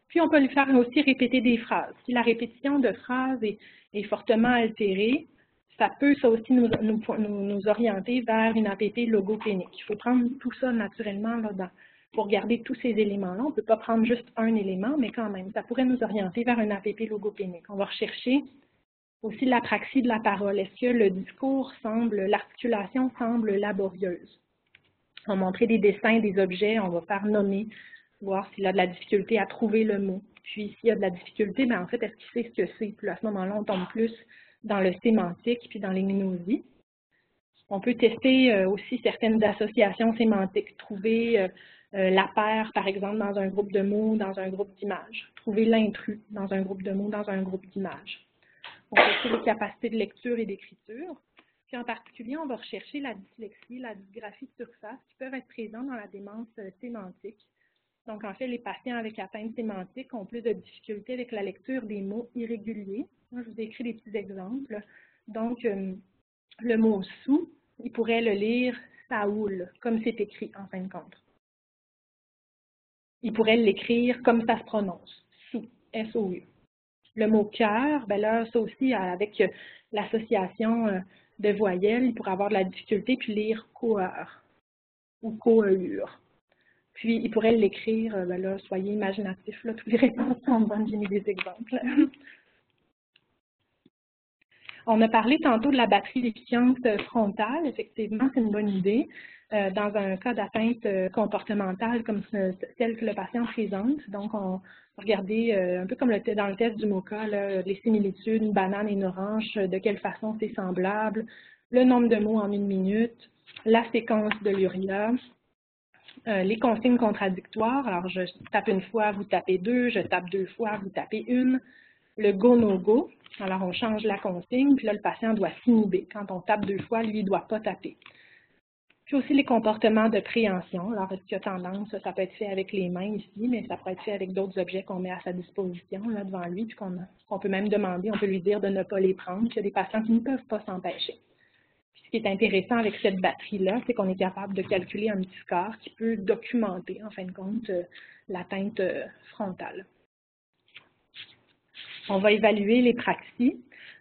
Puis, on peut lui faire aussi répéter des phrases. Si la répétition de phrases est fortement altérée, ça peut aussi nous orienter vers une APP logopénique. Il faut prendre tout ça naturellement là, pour garder tous ces éléments-là. On ne peut pas prendre juste un élément, mais quand même, ça pourrait nous orienter vers une APP logopénique. On va rechercher aussi l'apraxie de la parole. Est-ce que le discours l'articulation semble laborieuse? On va montrer des dessins, des objets, on va faire nommer, voir s'il a de la difficulté à trouver le mot. Puis s'il y a de la difficulté, bien en fait, est-ce qu'il sait ce que c'est? Puis à ce moment-là, on tombe plus dans le sémantique puis dans les mnésies. On peut tester aussi certaines associations sémantiques, trouver la paire, par exemple, dans un groupe de mots, dans un groupe d'images, trouver l'intrus dans un groupe de mots, dans un groupe d'images. On teste les capacités de lecture et d'écriture. Puis en particulier, on va rechercher la dyslexie, la dysgraphie de surface qui peuvent être présents dans la démence sémantique. Donc, en fait, les patients avec atteinte sémantique ont plus de difficultés avec la lecture des mots irréguliers. Moi, je vous ai écrit des petits exemples. Donc, le mot « sous », il pourrait le lire « Saoul », comme c'est écrit en fin de compte. Il pourrait l'écrire comme ça se prononce, « sous », S-O-U. Le mot « cœur », ben là, ça aussi, avec l'association de voyelles, il pourrait avoir de la difficulté puis lire « coeur » ou « coeur ». Puis, il pourrait l'écrire, ben là, soyez imaginatifs, là, toutes les réponses sont bonnes, j'ai mis des exemples. On a parlé tantôt de la batterie d'efficience frontale, effectivement, c'est une bonne idée. Dans un cas d'atteinte comportementale comme celle que le patient présente, donc on va regarder un peu comme dans le test du MoCA, là, les similitudes, une banane et une orange, de quelle façon c'est semblable, le nombre de mots en 1 minute, la séquence de l'uria, les consignes contradictoires, alors je tape une fois, vous tapez 2, je tape 2 fois, vous tapez 1, le go, no go, alors on change la consigne, puis là le patient doit s'inhiber. Quand on tape 2 fois, lui, il ne doit pas taper. Puis aussi les comportements de préhension, alors est-ce qu'il y a tendance, ça peut être fait avec les mains ici, mais ça pourrait être fait avec d'autres objets qu'on met à sa disposition là, devant lui, puis qu'on peut même demander, on peut lui dire de ne pas les prendre, qu'il y a des patients qui ne peuvent pas s'empêcher. Ce qui est intéressant avec cette batterie-là, c'est qu'on est capable de calculer un petit score qui peut documenter, en fin de compte, l'atteinte frontale. On va évaluer les praxies,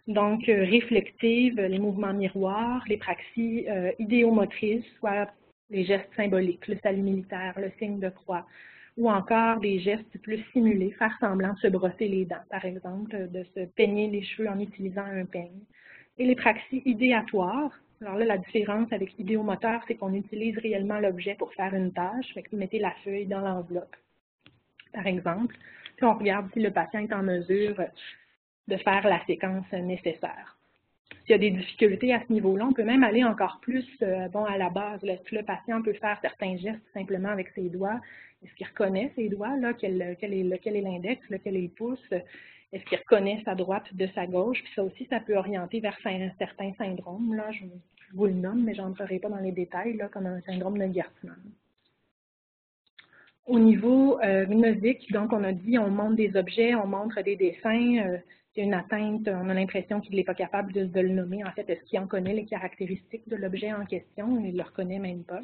donc réflectives, les mouvements miroirs, les praxies idéomotrices, soit les gestes symboliques, le salut militaire, le signe de croix, ou encore des gestes plus simulés, faire semblant de se brosser les dents, par exemple, de se peigner les cheveux en utilisant un peigne. Et les praxies idéatoires. Alors là, la différence avec idéomoteur, c'est qu'on utilise réellement l'objet pour faire une tâche. Fait que vous mettez la feuille dans l'enveloppe, par exemple. Puis on regarde si le patient est en mesure de faire la séquence nécessaire. S'il y a des difficultés à ce niveau-là, on peut même aller encore plus à la base. Le patient peut faire certains gestes simplement avec ses doigts. Est-ce qu'il reconnaît ses doigts, là, lequel est l'index, lequel est le pouce? Est-ce qu'il reconnaît sa droite de sa gauche? Puis ça aussi, ça peut orienter vers certains syndromes. Là, je vous le nomme, mais je n'entrerai pas dans les détails, là, comme un syndrome de Gertzmann. Au niveau gnostique, donc on a dit, on montre des objets, on montre des dessins. Il y a une atteinte, on a l'impression qu'il n'est pas capable de le nommer. En fait, est-ce qu'il en connaît les caractéristiques de l'objet en question? Il ne le reconnaît même pas.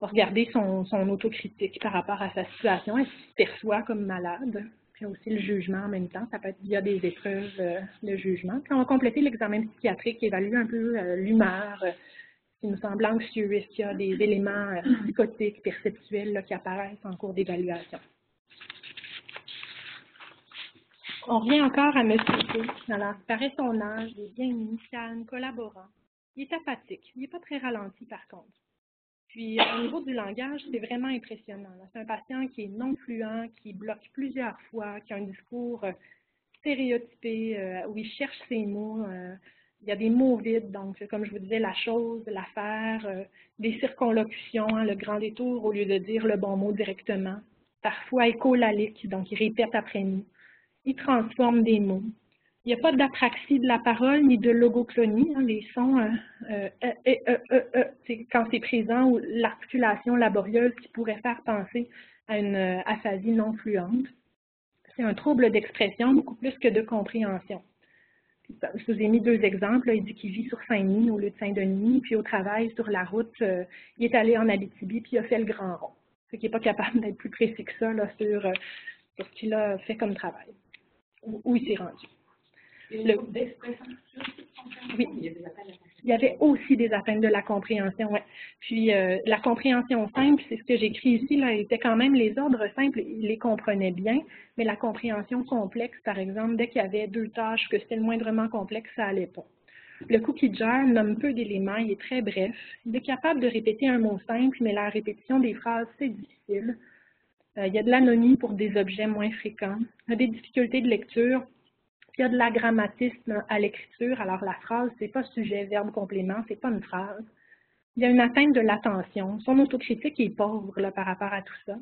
On va regarder son autocritique par rapport à sa situation. Est-ce qu'il se perçoit comme malade? Puis aussi le jugement en même temps. Ça peut être via des épreuves de jugement. Puis on va compléter l'examen psychiatrique qui évalue un peu l'humeur, s'il nous semble anxieux, est-ce qu'il y a des éléments psychotiques, perceptuels là, qui apparaissent en cours d'évaluation. On revient encore à M. P. Alors, paraît son âge, il est bien mis, calme, collaborant. Il est apathique, il n'est pas très ralenti par contre. Puis, au niveau du langage, c'est vraiment impressionnant. C'est un patient qui est non fluent, qui bloque plusieurs fois, qui a un discours stéréotypé, où il cherche ses mots. Il y a des mots vides, donc comme je vous disais, la chose, l'affaire, des circonlocutions, hein, le grand détour au lieu de dire le bon mot directement. Parfois écholalique, donc il répète après nous. Il transforme des mots. Il n'y a pas d'apraxie de la parole ni de logoclonie. Hein, les sons c'est quand c'est présent ou l'articulation laborieuse qui pourrait faire penser à une aphasie non fluente. C'est un trouble d'expression beaucoup plus que de compréhension. Je vous ai mis 2 exemples. Là, il dit qu'il vit sur Saint-Denis au lieu de Saint-Denis, puis au travail, sur la route, il est allé en Abitibi, puis il a fait le grand rond. Fait qu'il n'est pas capable d'être plus précis que ça là, sur ce qu'il a fait comme travail, où il s'est rendu. Oui, il y avait aussi des atteintes de la compréhension. Ouais. Puis la compréhension simple, c'est ce que j'écris ici, là, était quand même les ordres simples, il les comprenait bien, mais la compréhension complexe, par exemple, dès qu'il y avait 2 tâches, que c'était le moindrement complexe, ça n'allait pas. Le cookie jar nomme peu d'éléments, il est très bref. Il est capable de répéter un mot simple, mais la répétition des phrases, c'est difficile. Il y a de l'anomie pour des objets moins fréquents. Il y a des difficultés de lecture. Puis il y a de l'agrammatisme à l'écriture. Alors la phrase, c'est pas sujet, verbe, complément, c'est pas une phrase. Il y a une atteinte de l'attention. Son autocritique est pauvre là, par rapport à tout ça.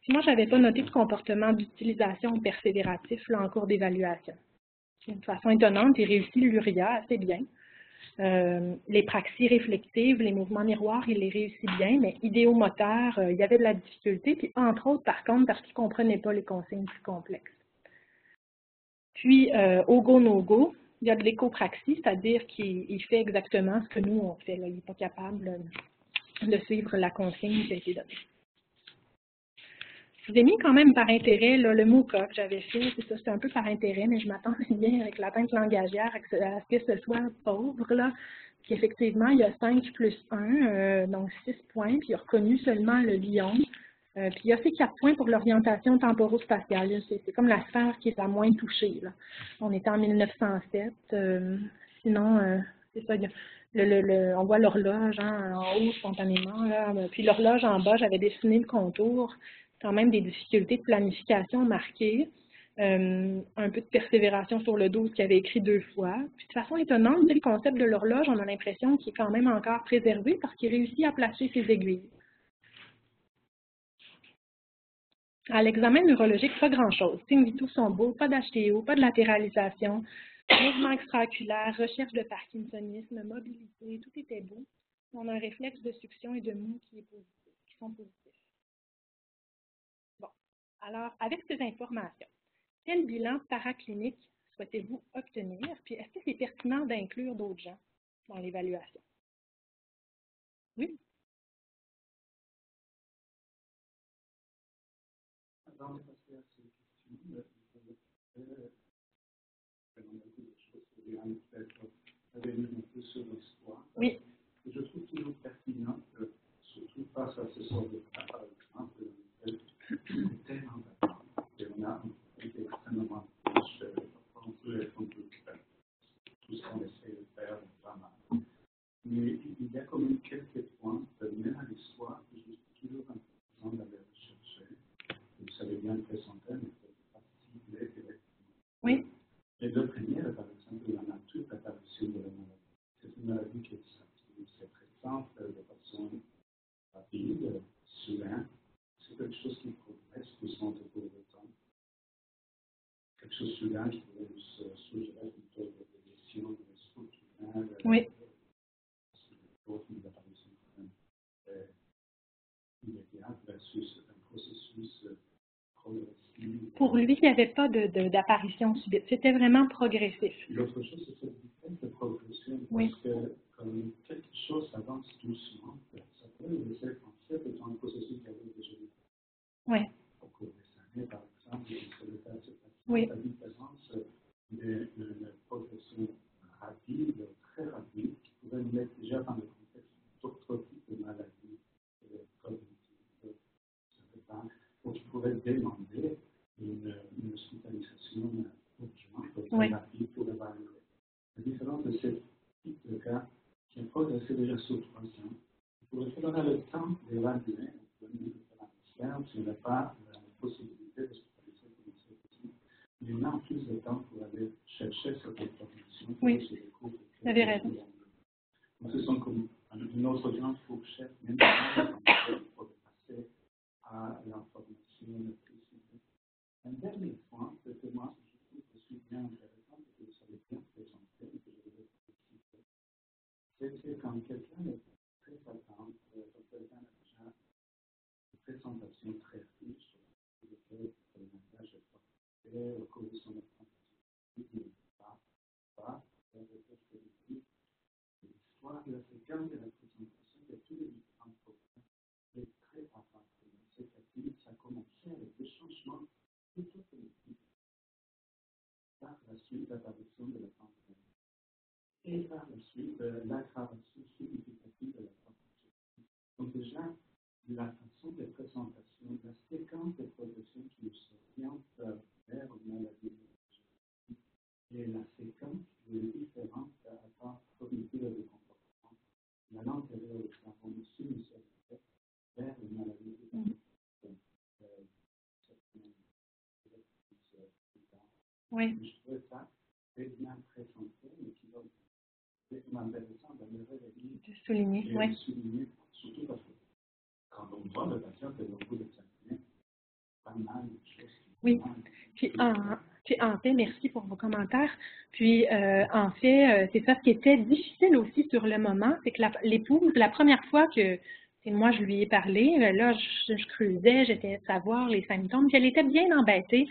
Puis moi, je n'avais pas noté de comportement d'utilisation persévératif là, en cours d'évaluation. De façon étonnante, il réussit l'URIA assez bien. Les praxies réflexives, les mouvements miroirs, il les réussit bien, mais idéomoteur, il y avait de la difficulté, puis entre autres, par contre, parce qu'il ne comprenait pas les consignes plus complexes. Puis, au go, no go, il y a de l'écopraxie, c'est-à-dire qu'il fait exactement ce que nous, on fait. Là. Il n'est pas capable de suivre la consigne qui a été donnée. Je vous ai mis quand même par intérêt là, le MOOCA que j'avais fait, c'est ça, c'était un peu par intérêt, mais je m'attendais bien avec l'atteinte langagière à ce que ce soit pauvre, là. Puis effectivement, il y a 5 plus 1, donc 6 points, puis il a reconnu seulement le lion. Puis il y a fait 4 points pour l'orientation temporo-spatiale. C'est comme la sphère qui est la moins touchée, là. On était en 1907, sinon, c'est ça, on voit l'horloge hein, en haut spontanément, là. Puis l'horloge en bas, j'avais dessiné le contour. Quand même des difficultés de planification marquées, un peu de persévération sur le 12 qu'il avait écrit 2 fois. Puis de façon étonnante, le concept de l'horloge, on a l'impression qu'il est quand même encore préservé parce qu'il réussit à placer ses aiguilles. À l'examen neurologique, pas grand-chose. Signes vitaux sont beaux, pas d'HTO, pas de latéralisation, mouvement extraoculaire, recherche de parkinsonisme, mobilité, tout était beau. On a un réflexe de succion et de mou qui sont positifs. Alors, avec ces informations, quel bilan paraclinique souhaitez-vous obtenir? Puis, est-ce que c'est pertinent d'inclure d'autres gens dans l'évaluation? Oui? Avant de passer à ces questions, un peu sur l'histoire. Oui. Et je trouve toujours pertinent, surtout face à ce sort de cas, par exemple, c'est tellement important. Et on a été extrêmement riche, on peut être un peu tout ce qu'on essaie de faire, vraiment. Mais il y a quand même quelques points, même à l'histoire, que je trouve toujours important d'aller rechercher. Vous savez bien le présenter, mais c'est pas si directement. Oui. Les deux premières, par exemple, la nature, l'apparition de la maladie. C'est une maladie qui est très simple, de façon rapide, soudain. C'est quelque chose qui progresse doucement au cours du temps. Quelque chose de soudain qui pourrait nous suggérer plutôt des lésions structurelles. Oui. Une apparition immédiate versus un processus progressif. Pour lui, il n'y avait pas d'apparition subite. C'était vraiment progressif. L'autre chose, c'est cette vitesse de progression. Oui. Parce que comme quelque chose avance doucement, ça peut laisser penser que c'est un processus qui avait déjà été. Oui. Au cours des années, par exemple, sur le cas de cette Oui. la différence d'une progression rapide, très rapide, qui pourrait nous mettre déjà dans le contexte d'autres types de maladies cognitives, ou qui pourrait demander une hospitalisation urgente, très rapide pour évaluer. La différence de ce type de cas qui a progressé déjà sur 3 ans, il pourrait falloir le temps d'évaluer, si on n'a pas la possibilité d'hospitaliser comme c'est possible. Mais on a en plus de temps pour aller chercher cette information. Oui, vous avez raison. Donc, ce sont comme une autre grande fourchette, même pour passer à l'information précise. Un dernier point, c'est que moi, je trouve que je suis bien intéressant et que vous savez bien présenter et que je vais expliquer. C'est quand quelqu'un est très attentif, quand quelqu'un a déjà une présentation très riche sur lequel le langage est porté, au cours de son apprentissage, il n'est pas faire des tests collectifs. L'histoire de la séquence de la présentation de tous les différents problèmes est très apparente. C'est facile, ça a commencé avec des changements plutôt collectifs par la suite de l'apparition de la pandémie et par la suite de l'aggravation significative de la pandémie. Donc déjà, la façon de présentation, la séquence de progression qui nous oriente vers une maladie neurologique et la séquence qui est différente à la part cognitive et de comportement, la l'antérieur du cerveau sinusalité vers une maladie neurologique. Oui. Je trouvais ça très bien présentés, mais qui vont être intéressants d'améliorer les lignes. De souligner, Et oui. souligner, surtout parce que quand on voit le patient, c'est beaucoup d'examiner, pas mal de choses. Oui. Puis en fait, merci pour vos commentaires. Puis en fait, c'est ça ce qui était difficile aussi sur le moment, c'est que l'épouse, la première fois que moi je lui ai parlé, là je creusais, j'essayais de savoir les symptômes, puis elle était bien embêtée.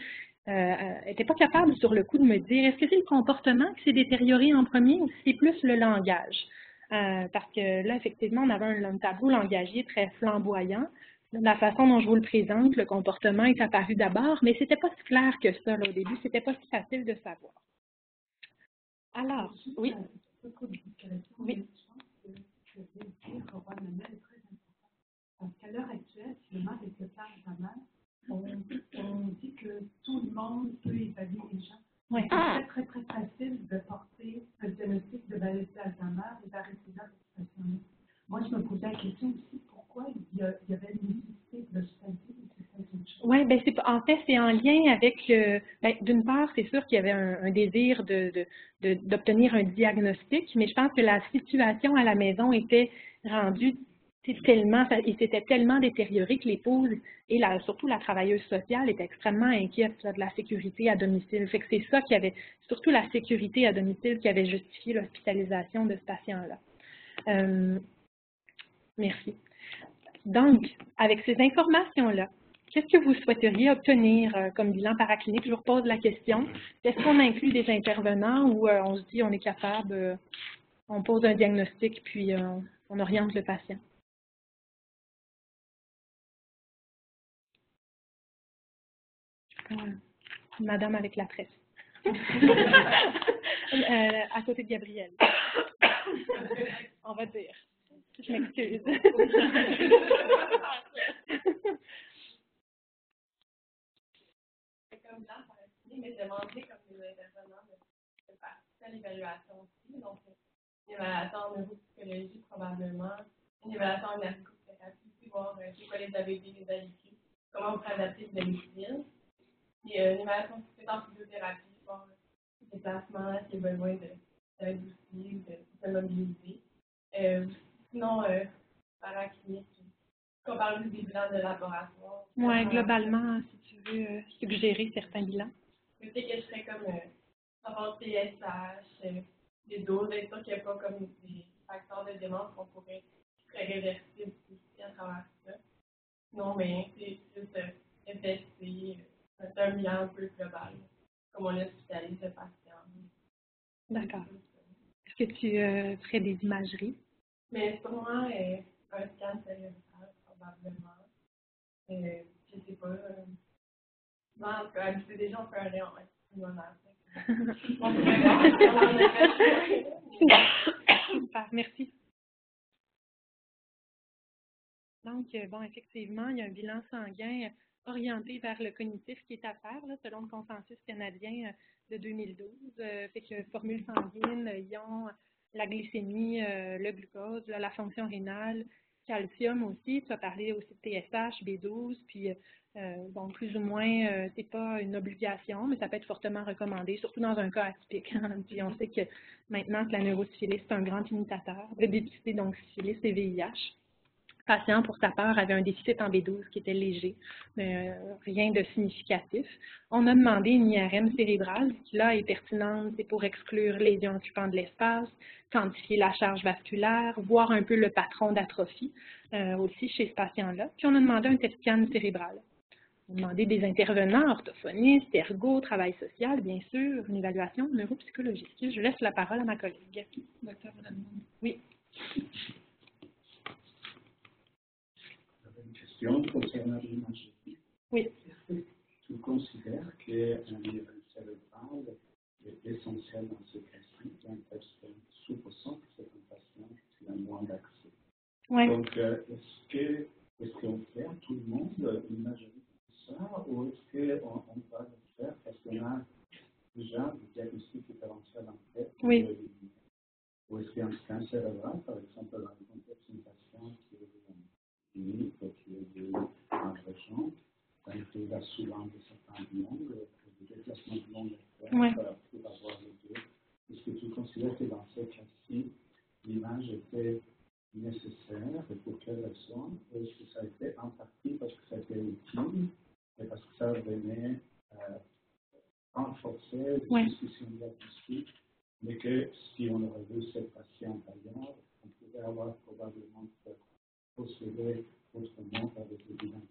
Elle n'était pas capable sur le coup de me dire est-ce que c'est le comportement qui s'est détérioré en premier ou si c'est plus le langage? Parce que là, effectivement, on avait un tableau langagier très flamboyant. La façon dont je vous le présente, le comportement est apparu d'abord, mais c'était pas si clair que ça là, au début, c'était pas si facile de savoir. Alors, oui. Oui. Parce qu'à l'heure actuelle, si le mal est séparé on dit que tout le monde peut évaluer les gens. Oui. C'est très, très, très facile de porter un diagnostic de maladie d'Alzheimer et d'arrêter là cette situation-là. Moi, je me posais la question aussi, pourquoi il y avait une nécessité de l'hospitalité ou c'est autre chose? Oui, ben en fait, c'est en lien avec, d'une part, c'est sûr qu'il y avait un désir d'obtenir un diagnostic, mais je pense que la situation à la maison était rendue tellement, il s'était tellement détérioré que l'épouse et surtout la travailleuse sociale était extrêmement inquiète là, de la sécurité à domicile. Fait que c'est ça qui avait, surtout la sécurité à domicile qui avait justifié l'hospitalisation de ce patient-là. Merci. Donc, avec ces informations-là, qu'est-ce que vous souhaiteriez obtenir comme bilan paraclinique? Je vous repose la question. Est-ce qu'on inclut des intervenants ou on se dit on est capable, on pose un diagnostic puis on oriente le patient? Madame avec la presse. À côté de Gabriel. On va dire. Je m'excuse. Comme là, mais demander comme des intervenants de participer à l'évaluation aussi. Donc, une évaluation en neuropsychologie probablement, une évaluation en ergothérapie, voir c'est quoi les ABD, les habitudes, comment on peut adapter le domicile. Puis une évaluation en physiothérapie, voir les déplacements, s'il y a besoin d'aide aussi, de se mobiliser. Sinon, paraclinique, on parle des bilans de laboratoire. Oui, globalement, si tu veux suggérer certains bilans. Je sais que je serais comme rapport TSH, des doses, d'être sûr qu'il n'y a pas comme des facteurs de démence qui seraient réversibles aussi à travers ça. Non, mais c'est juste FSC, c'est un bilan un peu global, comme on hospitalise le patient. D'accord. Est-ce que tu ferais des imageries? Mais sûrement un scan cérébral, probablement. Je ne sais pas. Non, en tout cas, c'est déjà, on fait un rayon Super, merci. Donc, bon, effectivement, il y a un bilan sanguin orienté vers le cognitif qui est à faire, là, selon le consensus canadien de 2012. Fait que formule sanguine, ion, la glycémie, le glucose, là, la fonction rénale, calcium aussi. Tu as parlé aussi de TSH, B12, puis bon, plus ou moins, c'est pas une obligation, mais ça peut être fortement recommandé, surtout dans un cas atypique. Puis on sait que maintenant que la neurosyphilis, c'est un grand imitateur de dépister donc syphilis et VIH. Le patient, pour sa part, avait un déficit en B12 qui était léger, mais rien de significatif. On a demandé une IRM cérébrale, qui là est pertinente, c'est pour exclure lésions occupant de l'espace, quantifier la charge vasculaire, voir un peu le patron d'atrophie aussi chez ce patient-là. Puis on a demandé un PET scan cérébral. On a demandé des intervenants, orthophonistes, ergo, travail social, bien sûr, une évaluation neuropsychologique. Je laisse la parole à ma collègue. Docteur Redmond. Oui. Concernant l'imagerie. Oui. Est-ce que tu considères qu'un niveau cérébral est essentiel dans ce cas-ci, supposons que c'est un patient qui a moins d'accès? Oui. Donc, est-ce qu'on fait à tout le monde une imagerie comme ça, ou est-ce qu'on va le faire parce qu'on a déjà des diagnostics différentiels en tête? Oui. Ou est-ce qu'un scan cérébral, par exemple, dans le contexte d'une patiente qui est unique, qui est en région, il a souvent de certains langues, des déplacements de langue pour avoir les deux. besoin, ou est-ce que ça a été en partie parce que ça a été utile et parce que ça venait renforcer les discussions diagnostiques, mais que si on aurait vu cette patiente ailleurs, on pourrait avoir probablement procédé autrement avec l'évidence.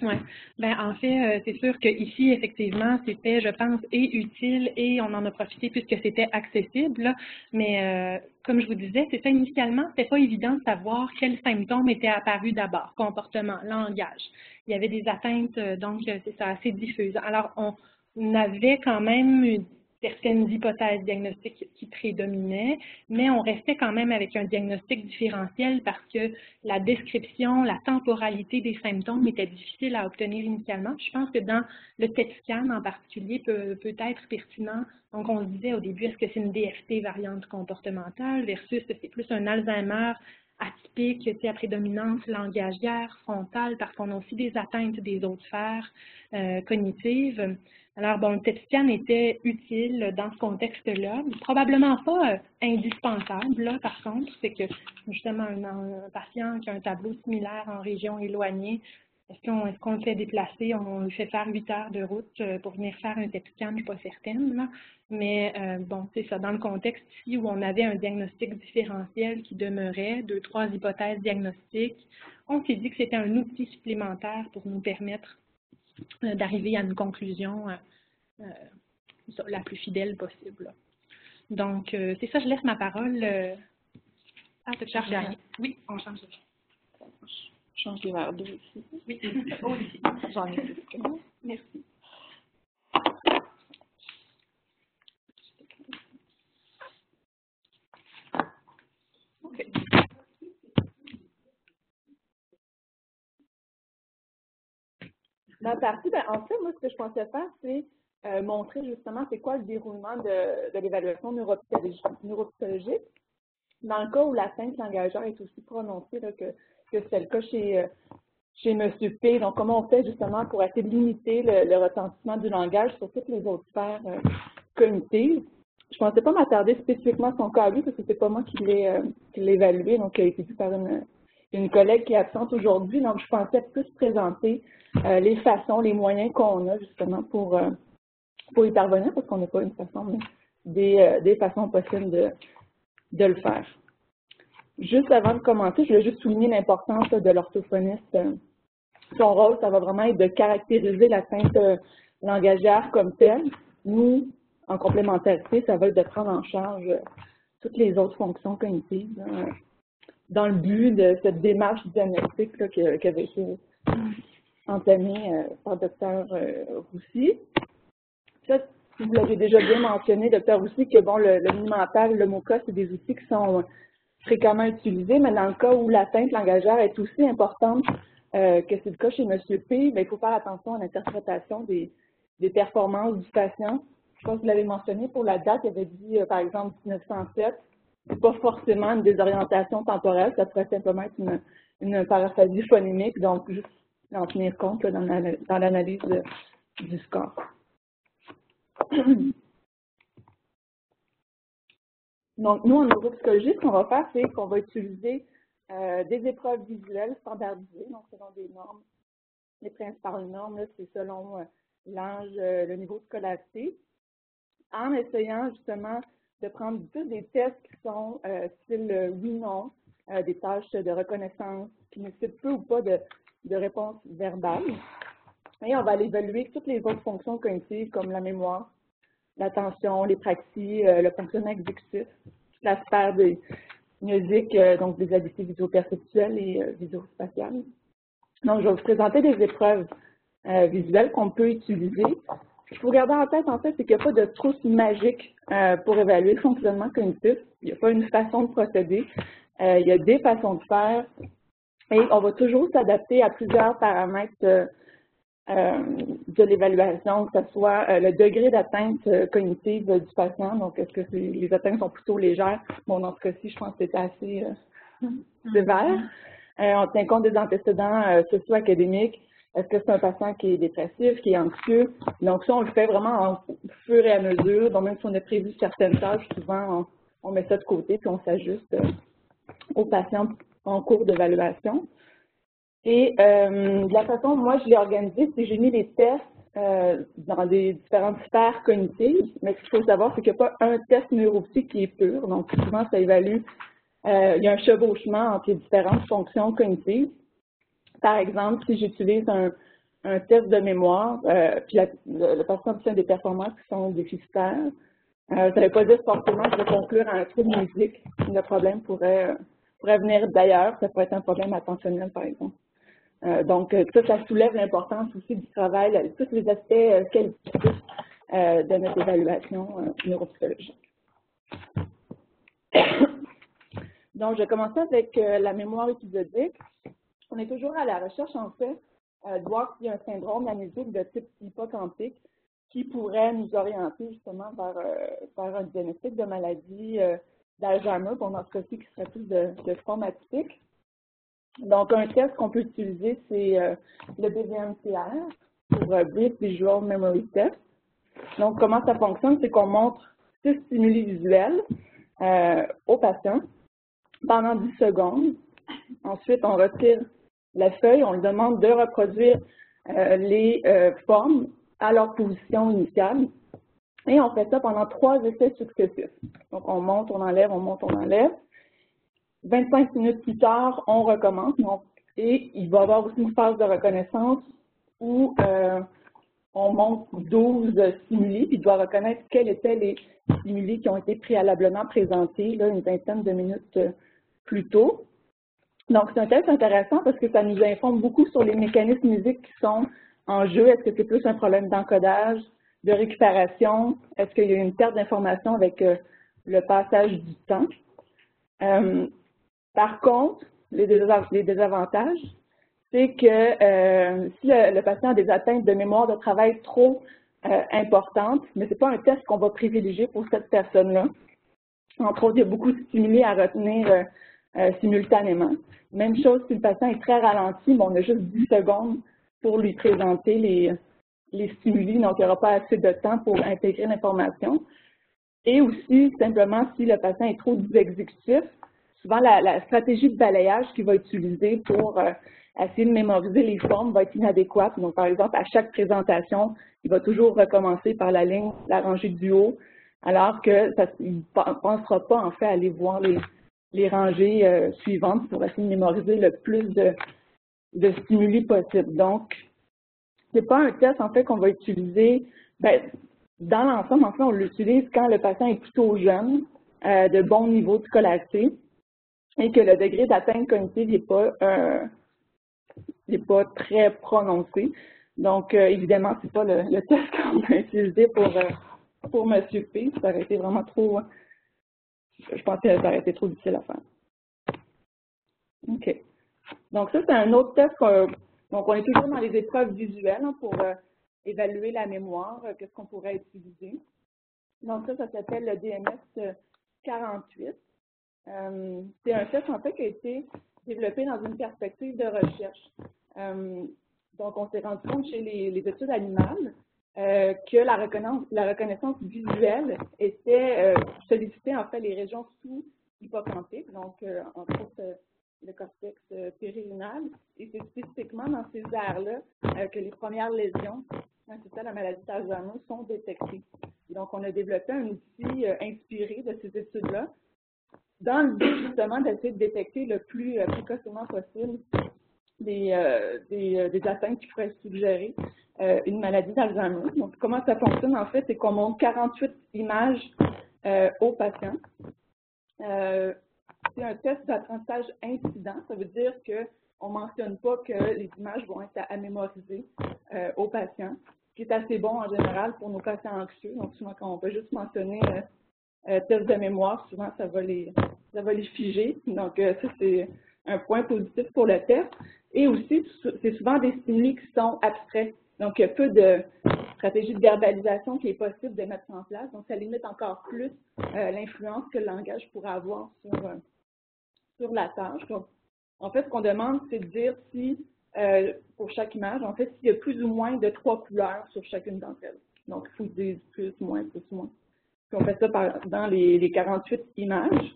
Oui. Ben, en fait, c'est sûr qu'ici, effectivement, c'était, je pense, et utile et on en a profité puisque c'était accessible. Là. Mais comme je vous disais, c'est ça, initialement, c'était pas évident de savoir quels symptômes étaient apparus d'abord, comportement, langage. Il y avait des atteintes, donc c'est ça, assez diffuses. Alors, on avait quand même certaines hypothèses diagnostiques qui prédominaient, mais on restait quand même avec un diagnostic différentiel parce que la description, la temporalité des symptômes était difficile à obtenir initialement. Je pense que dans le PET scan en particulier peut être pertinent. Donc, on se disait au début, est-ce que c'est une DFT variante comportementale versus c'est plus un Alzheimer atypique, à prédominance langagière, frontale, parce qu'on a aussi des atteintes des autres sphères cognitives. Alors, bon, le PET scan était utile dans ce contexte-là, probablement pas indispensable, là, par contre, c'est que justement un patient qui a un tableau similaire en région éloignée, est-ce qu'on le fait déplacer, on lui fait faire 8 heures de route pour venir faire un PET scan, je ne suis pas certaine, là. Mais bon, c'est ça, dans le contexte ici où on avait un diagnostic différentiel qui demeurait, 2, 3 hypothèses diagnostiques, on s'est dit que c'était un outil supplémentaire pour nous permettre d'arriver à une conclusion la plus fidèle possible. Donc, c'est ça, je laisse ma parole à Dr. Jarier. Oui, on change de change les verres d'eau ici. Oui, aussi. J'en ai plus. Merci. OK. Ma partie, en fait, moi, ce que je pensais faire, c'est montrer justement c'est quoi le déroulement de l'évaluation neuropsychologique. Dans le cas où l'atteinte langagère est aussi prononcée, là, que c'est le cas chez M. P. Donc, comment on fait justement pour essayer de limiter le retentissement du langage sur toutes les autres sphères cognitives. Je ne pensais pas m'attarder spécifiquement à son cas à lui, parce que c'est pas moi qui l'ai évalué, donc il a été vu par une collègue qui est absente aujourd'hui. Donc, je pensais plus présenter les façons, les moyens qu'on a justement pour y parvenir, parce qu'on n'a pas une façon, mais des façons possibles de le faire. Juste avant de commencer, je voulais juste souligner l'importance de l'orthophoniste. Son rôle, ça va vraiment être de caractériser l'atteinte langagière comme telle. Nous, en complémentarité, ça va être de prendre en charge toutes les autres fonctions cognitives là, dans le but de cette démarche diagnostique là, qui avait été entamée par Dr. Roussy. Ça, vous l'avez déjà bien mentionné, Dr. Roussy, que bon, le Minimental, le MoCA, c'est des outils qui sont fréquemment utilisés, mais dans le cas où l'atteinte langagère est aussi importante que c'est le cas chez M. P, il faut faire attention à l'interprétation des performances du patient. Je pense que vous l'avez mentionné, pour la date, il avait dit, par exemple, 1907, c'est pas forcément une désorientation temporelle, ça pourrait simplement être une paraphasie phonémique, donc juste en tenir compte là, dans l'analyse du score. Donc, nous, en neuropsychologie, ce qu'on va faire, c'est qu'on va utiliser des épreuves visuelles standardisées, donc selon des normes. Les principales normes, c'est selon l'âge, le niveau de scolarité, en essayant justement de prendre plus des tests qui sont style oui-non, des tâches de reconnaissance qui nécessitent peu ou pas de réponse verbale. Et on va aller évaluer toutes les autres fonctions cognitives comme la mémoire, l'attention, les praxies, le fonctionnement exécutif, la sphère des musiques, donc des habiletés visuo-perceptuelles et visuo-spatiales. Donc, je vais vous présenter des épreuves visuelles qu'on peut utiliser. Ce qu'il faut garder en tête, en fait, c'est qu'il n'y a pas de trousse magique pour évaluer le fonctionnement cognitif. Il n'y a pas une façon de procéder. Il y a des façons de faire. Et on va toujours s'adapter à plusieurs paramètres de l'évaluation, que ce soit le degré d'atteinte cognitive du patient. Donc, est-ce que les atteintes sont plutôt légères? Bon, dans ce cas-ci, je pense que c'était assez sévère. On tient compte des antécédents socio-académiques. Est-ce que c'est un patient qui est dépressif, qui est anxieux? Donc, ça, on le fait vraiment au fur et à mesure. Donc, même si on a prévu certaines tâches, souvent, on met ça de côté puis on s'ajuste au patient en cours d'évaluation. Et de la façon moi je l'ai organisé, c'est que j'ai mis les tests dans des différentes sphères cognitives, mais ce qu'il faut savoir, c'est qu'il n'y a pas un test neuropsy qui est pur, donc souvent ça évalue, il y a un chevauchement entre les différentes fonctions cognitives. Par exemple, si j'utilise un test de mémoire, puis le patient obtient des performances qui sont déficitaires, ça ne veut pas dire forcément que je vais conclure à un trouble musique. Le problème pourrait venir d'ailleurs, ça pourrait être un problème attentionnel par exemple. Donc, ça soulève l'importance aussi du travail, tous les aspects qualitatifs de notre évaluation neuropsychologique. Donc, je vais commencer avec la mémoire épisodique. On est toujours à la recherche, en fait, de voir s'il y a un syndrome amnésique de type hypocamptique qui pourrait nous orienter justement vers un diagnostic de maladie d'Alzheimer, bon, dans ce cas-ci, qui serait plus de forme atypique. Donc, un test qu'on peut utiliser, c'est le BVMTR, pour Brief Visual Memory Test. Donc, comment ça fonctionne? C'est qu'on montre 6 stimuli visuels au patient pendant 10 secondes. Ensuite, on retire la feuille, on lui demande de reproduire les formes à leur position initiale. Et on fait ça pendant 3 essais successifs. Donc, on monte, on enlève, on monte, on enlève. 25 minutes plus tard, on recommence. Et il va y avoir aussi une phase de reconnaissance où on monte 12 stimuli, puis il doit reconnaître quels étaient les stimuli qui ont été préalablement présentés là, une vingtaine de minutes plus tôt. Donc, c'est un test intéressant parce que ça nous informe beaucoup sur les mécanismes musiques qui sont en jeu. Est-ce que c'est plus un problème d'encodage, de récupération? Est-ce qu'il y a une perte d'information avec le passage du temps? Par contre, les désavantages, c'est que si le patient a des atteintes de mémoire de travail trop importantes, mais ce n'est pas un test qu'on va privilégier pour cette personne-là. Entre autres, il y a beaucoup de stimuli à retenir simultanément. Même chose si le patient est très ralenti, mais on a juste 10 secondes pour lui présenter les stimuli, donc il n'y aura pas assez de temps pour intégrer l'information. Et aussi, simplement, si le patient est trop exécutif, souvent la stratégie de balayage qu'il va utiliser pour essayer de mémoriser les formes va être inadéquate. Donc, par exemple, à chaque présentation, il va toujours recommencer par la rangée du haut, alors qu'il ne pensera pas en fait à aller voir les rangées suivantes pour essayer de mémoriser le plus de stimuli possible. Donc, ce n'est pas un test en fait qu'on va utiliser. Dans l'ensemble, en fait, on l'utilise quand le patient est plutôt jeune, de bon niveau de scolarité, et que le degré d'atteinte cognitive n'est pas très prononcé. Donc, évidemment, ce n'est pas le test qu'on va utiliser pour M. P. Ça aurait été vraiment trop, je pense que ça aurait été trop difficile à faire. OK. Donc, ça, c'est un autre test. Donc, on est toujours dans les épreuves visuelles pour évaluer la mémoire, qu'est-ce qu'on pourrait utiliser. Donc, ça s'appelle le DMS 48. C'est un test, en fait, qui a été développé dans une perspective de recherche. Donc, on s'est rendu compte chez les études animales que la reconnaissance visuelle était sollicitée, en fait, les régions sous-hippocampiques, donc, entre autres, le cortex périrénal, et c'est spécifiquement dans ces aires-là que les premières lésions, c'est ça, la maladie d'Alzheimer, sont détectées. Et donc, on a développé un outil inspiré de ces études-là, dans le but justement d'essayer de détecter le plus précocement possible des atteintes qui pourraient suggérer une maladie d'Alzheimer. Donc, comment ça fonctionne en fait, c'est qu'on montre 48 images aux patients. C'est un test d'apprentissage incident, ça veut dire qu'on ne mentionne pas que les images vont être à mémoriser aux patients, ce qui est assez bon en général pour nos patients anxieux. Donc, souvent, quand on peut juste mentionner test de mémoire, souvent, ça va les figer. Donc, ça, c'est un point positif pour le test. Et aussi, c'est souvent des stimuli qui sont abstraits. Donc, il y a peu de stratégie de verbalisation qui est possible de mettre en place. Donc, ça limite encore plus l'influence que le langage pourrait avoir sur la tâche. Donc, en fait, ce qu'on demande, c'est de dire si, pour chaque image, en fait, s'il y a plus ou moins de 3 couleurs sur chacune d'entre elles. Donc, il faut dire plus, moins, plus, moins. Puis, on fait ça dans les 48 images.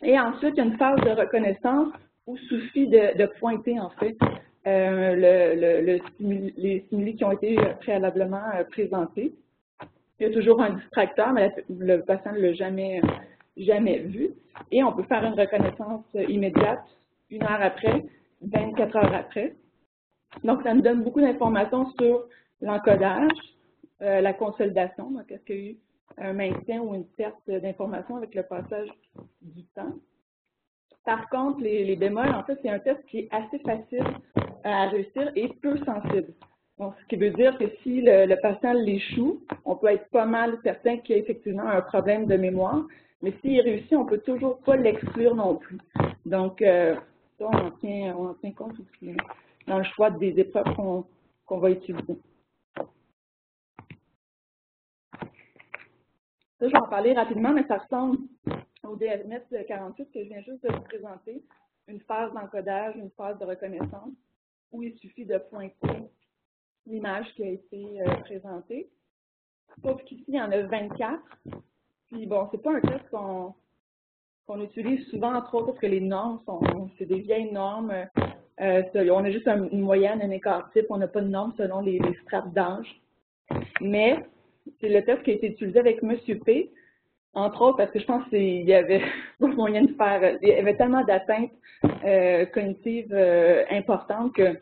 Et ensuite, il y a une phase de reconnaissance où suffit de pointer, en fait, les stimuli qui ont été préalablement présentés. Il y a toujours un distracteur, mais le patient ne l'a jamais vu. Et on peut faire une reconnaissance immédiate, 1 heure après, 24 heures après. Donc, ça nous donne beaucoup d'informations sur l'encodage, la consolidation, donc est-ce qu'il y a eu un maintien ou une perte d'informations avec le passage du temps. Par contre, les bémols, en fait, c'est un test qui est assez facile à réussir et peu sensible. Donc, ce qui veut dire que si le patient l'échoue, on peut être pas mal certain qu'il y a effectivement un problème de mémoire, mais s'il réussit, on peut toujours pas l'exclure non plus. Donc, ça, on en tient compte aussi dans le choix des épreuves qu'on va utiliser. Ça, je vais en parler rapidement, mais ça ressemble au DSMS 48 que je viens juste de vous présenter. Une phase d'encodage, une phase de reconnaissance, où il suffit de pointer l'image qui a été présentée. Sauf qu'ici, il y en a 24. Puis bon, c'est pas un test qu'on utilise souvent, entre autres, parce que les normes c'est des vieilles normes. On a juste une moyenne, un écart type, on n'a pas de normes selon les strates d'âge. Mais c'est le test qui a été utilisé avec M. P, entre autres, parce que je pense qu'il y avait pas moyen de faire, il y avait tellement d'atteintes cognitives importantes que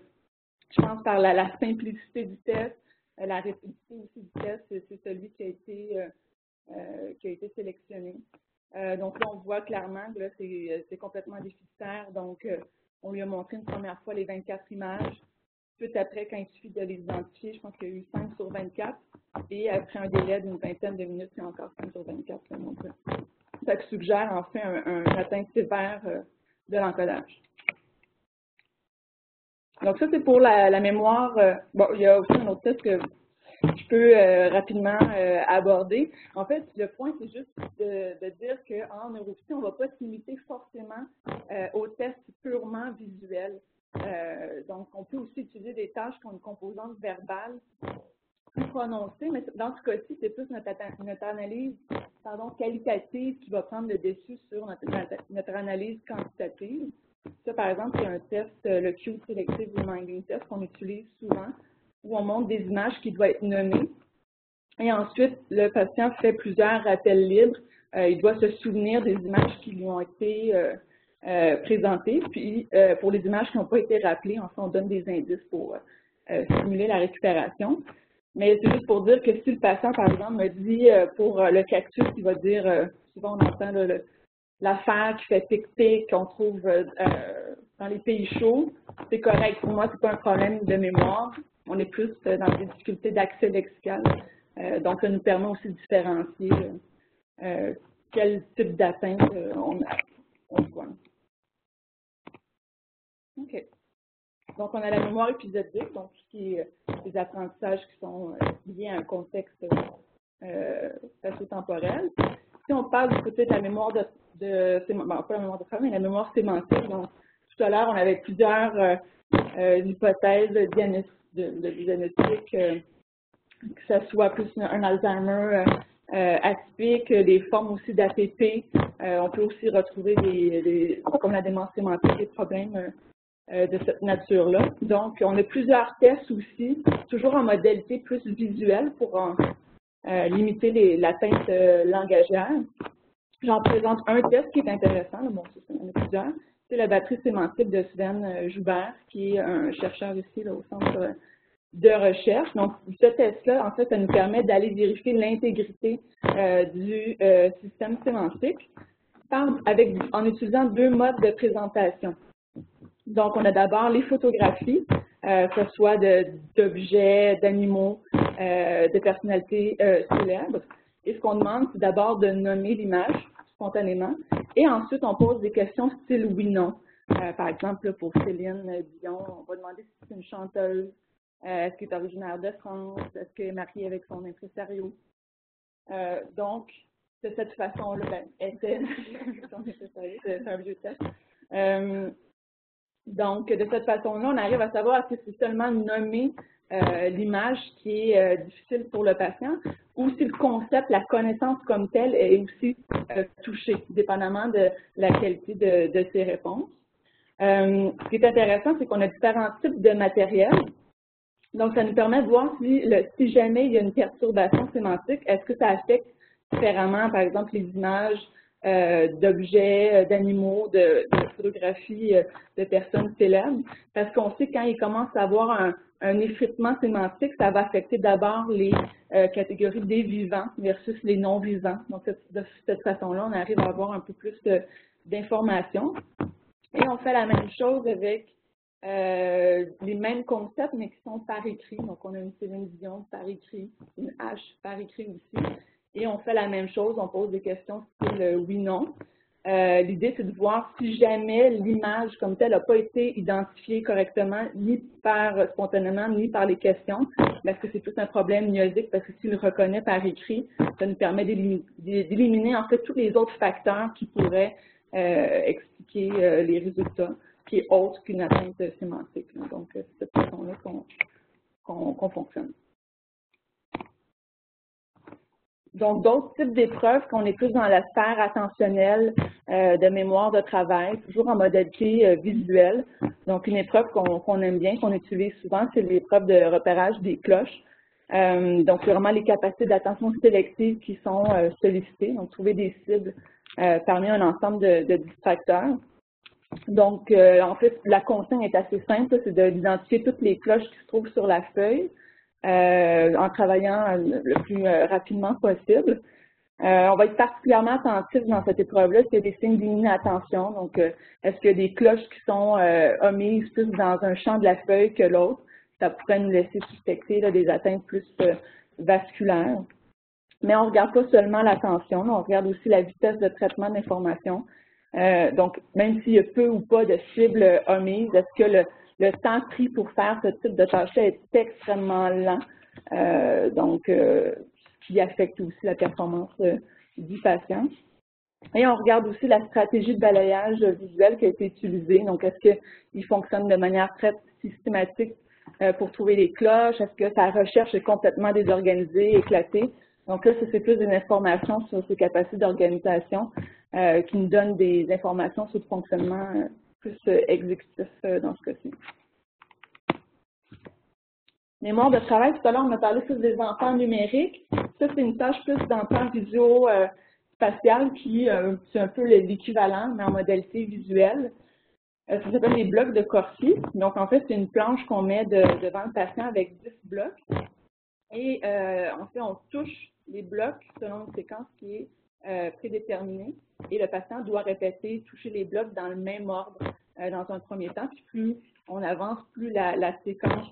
je pense par la simplicité du test, la rapidité aussi du test, c'est celui qui a été sélectionné. Donc là, on voit clairement que là, c'est complètement déficitaire. Donc, on lui a montré une première fois les 24 images. Tout après, quand il suffit de les identifier, je pense qu'il y a eu 5 sur 24. Et après un délai d'une vingtaine de minutes, il y a encore 5 sur 24. Donc, ça suggère en fait un atteinte sévère de l'encodage. Donc ça, c'est pour la mémoire. Bon, il y a aussi un autre test que je peux rapidement aborder. En fait, le point, c'est juste de dire qu'en neuropsy, on ne va pas se limiter forcément aux tests purement visuels. Donc, on peut aussi utiliser des tâches qui ont une composante verbale plus prononcée, mais dans ce cas-ci, c'est plus notre analyse qualitative qui va prendre le dessus sur notre analyse quantitative. Ça, par exemple, c'est un test, le Cue Selective Reminding Test, qu'on utilise souvent, où on montre des images qui doivent être nommées. Et ensuite, le patient fait plusieurs rappels libres. Il doit se souvenir des images qui lui ont été présentées. Puis, pour les images qui n'ont pas été rappelées, en fait, on donne des indices pour stimuler la récupération. Mais c'est juste pour dire que si le patient, par exemple, me dit pour le cactus, il va dire, souvent on entend l'affaire qui fait tic-tic qu'on trouve dans les pays chauds, c'est correct. Pour moi, c'est pas un problème de mémoire. On est plus dans des difficultés d'accès lexical. Donc, ça nous permet aussi de différencier quel type d'atteinte on voit. OK. Donc, on a la mémoire épisodique, donc tout ce qui est les apprentissages qui sont liés à un contexte spatio-temporel. Si on parle du côté de la mémoire pas la mémoire de travail, mais la mémoire sémantique, donc tout à l'heure, on avait plusieurs hypothèses de diagnostic, que ce soit plus un Alzheimer atypique, des formes aussi d'APP. On peut aussi retrouver comme la démence sémantique, des problèmes de cette nature-là. Donc, on a plusieurs tests aussi, toujours en modalité plus visuelle pour limiter l'atteinte langagière. J'en présente un test qui est intéressant, bon, il y en a plusieurs. C'est la batterie sémantique de Sven Joubert, qui est un chercheur ici là, au centre de recherche. Donc, ce test-là, en fait, ça nous permet d'aller vérifier l'intégrité du système sémantique en utilisant 2 modes de présentation. Donc, on a d'abord les photographies, que ce soit d'objets, d'animaux, de personnalités célèbres. Et ce qu'on demande, c'est d'abord de nommer l'image spontanément. Et ensuite, on pose des questions style oui-non. Par exemple, pour Céline Dion, on va demander si c'est une chanteuse, est-ce qu'elle est originaire de France, est-ce qu'elle est mariée avec son impresario. Donc, de cette façon-là, c'est un vieux test. Donc, de cette façon-là, on arrive à savoir si c'est seulement nommer l'image qui est difficile pour le patient ou si le concept, la connaissance comme telle est aussi touchée, dépendamment de la qualité de ses réponses. Ce qui est intéressant, c'est qu'on a différents types de matériel. Donc, ça nous permet de voir si jamais il y a une perturbation sémantique, est-ce que ça affecte différemment, par exemple, les images d'objets, d'animaux, de photographies de personnes célèbres, parce qu'on sait que quand il commence à avoir un effritement sémantique, ça va affecter d'abord les catégories des vivants versus les non-vivants. Donc, de cette façon-là, on arrive à avoir un peu plus d'informations. Et on fait la même chose avec les mêmes concepts, mais qui sont par écrit. Donc, on a une télévision par écrit, une hache par écrit aussi. Et on fait la même chose, on pose des questions style oui-non. L'idée, c'est de voir si jamais l'image comme telle n'a pas été identifiée correctement, ni spontanément, ni par les questions, parce que c'est tout un problème mnésique, parce que s'il le reconnaît par écrit, ça nous permet d'éliminer en fait tous les autres facteurs qui pourraient expliquer les résultats, qui est autre qu'une atteinte sémantique. Donc, c'est de cette façon-là qu'on fonctionne. Donc, d'autres types d'épreuves qu'on est plus dans la sphère attentionnelle de mémoire de travail, toujours en modalité visuelle. Donc, une épreuve qu'on aime bien, qu'on utilise souvent, c'est l'épreuve de repérage des cloches. Donc, c'est vraiment les capacités d'attention sélective qui sont sollicitées. Donc, trouver des cibles parmi un ensemble de distracteurs. Donc, en fait, la consigne est assez simple, c'est d'identifier toutes les cloches qui se trouvent sur la feuille. En travaillant le plus rapidement possible. On va être particulièrement attentif dans cette épreuve-là s'il y a des signes d'inattention. Donc, est-ce qu'il y a des cloches qui sont omises plus dans un champ de la feuille que l'autre? Ça pourrait nous laisser suspecter là, des atteintes plus vasculaires. Mais on ne regarde pas seulement l'attention, on regarde aussi la vitesse de traitement de l'information. Donc, même s'il y a peu ou pas de cibles omises, est-ce que le temps pris pour faire ce type de tâche-là est extrêmement lent, qui affecte aussi la performance du patient. Et on regarde aussi la stratégie de balayage visuel qui a été utilisée. Donc, est-ce qu'il fonctionne de manière très systématique pour trouver les cloches? Est-ce que sa recherche est complètement désorganisée, éclatée? Donc là, c'est plus une information sur ses capacités d'organisation qui nous donne des informations sur le fonctionnement plus exécutif dans ce cas-ci. Mémoire de travail, tout à l'heure, on a parlé plus des enfants numériques. Ça, c'est une tâche plus d'enfant visio-spatial qui c'est un peu l'équivalent, mais en modalité visuelle. Ça s'appelle les blocs de Corsi. Donc, en fait, c'est une planche qu'on met devant le patient avec 10 blocs. Et en fait, on touche les blocs selon une séquence qui est prédéterminée. Et le patient doit répéter, toucher les blocs dans le même ordre dans un premier temps. Puis plus on avance, plus la séquence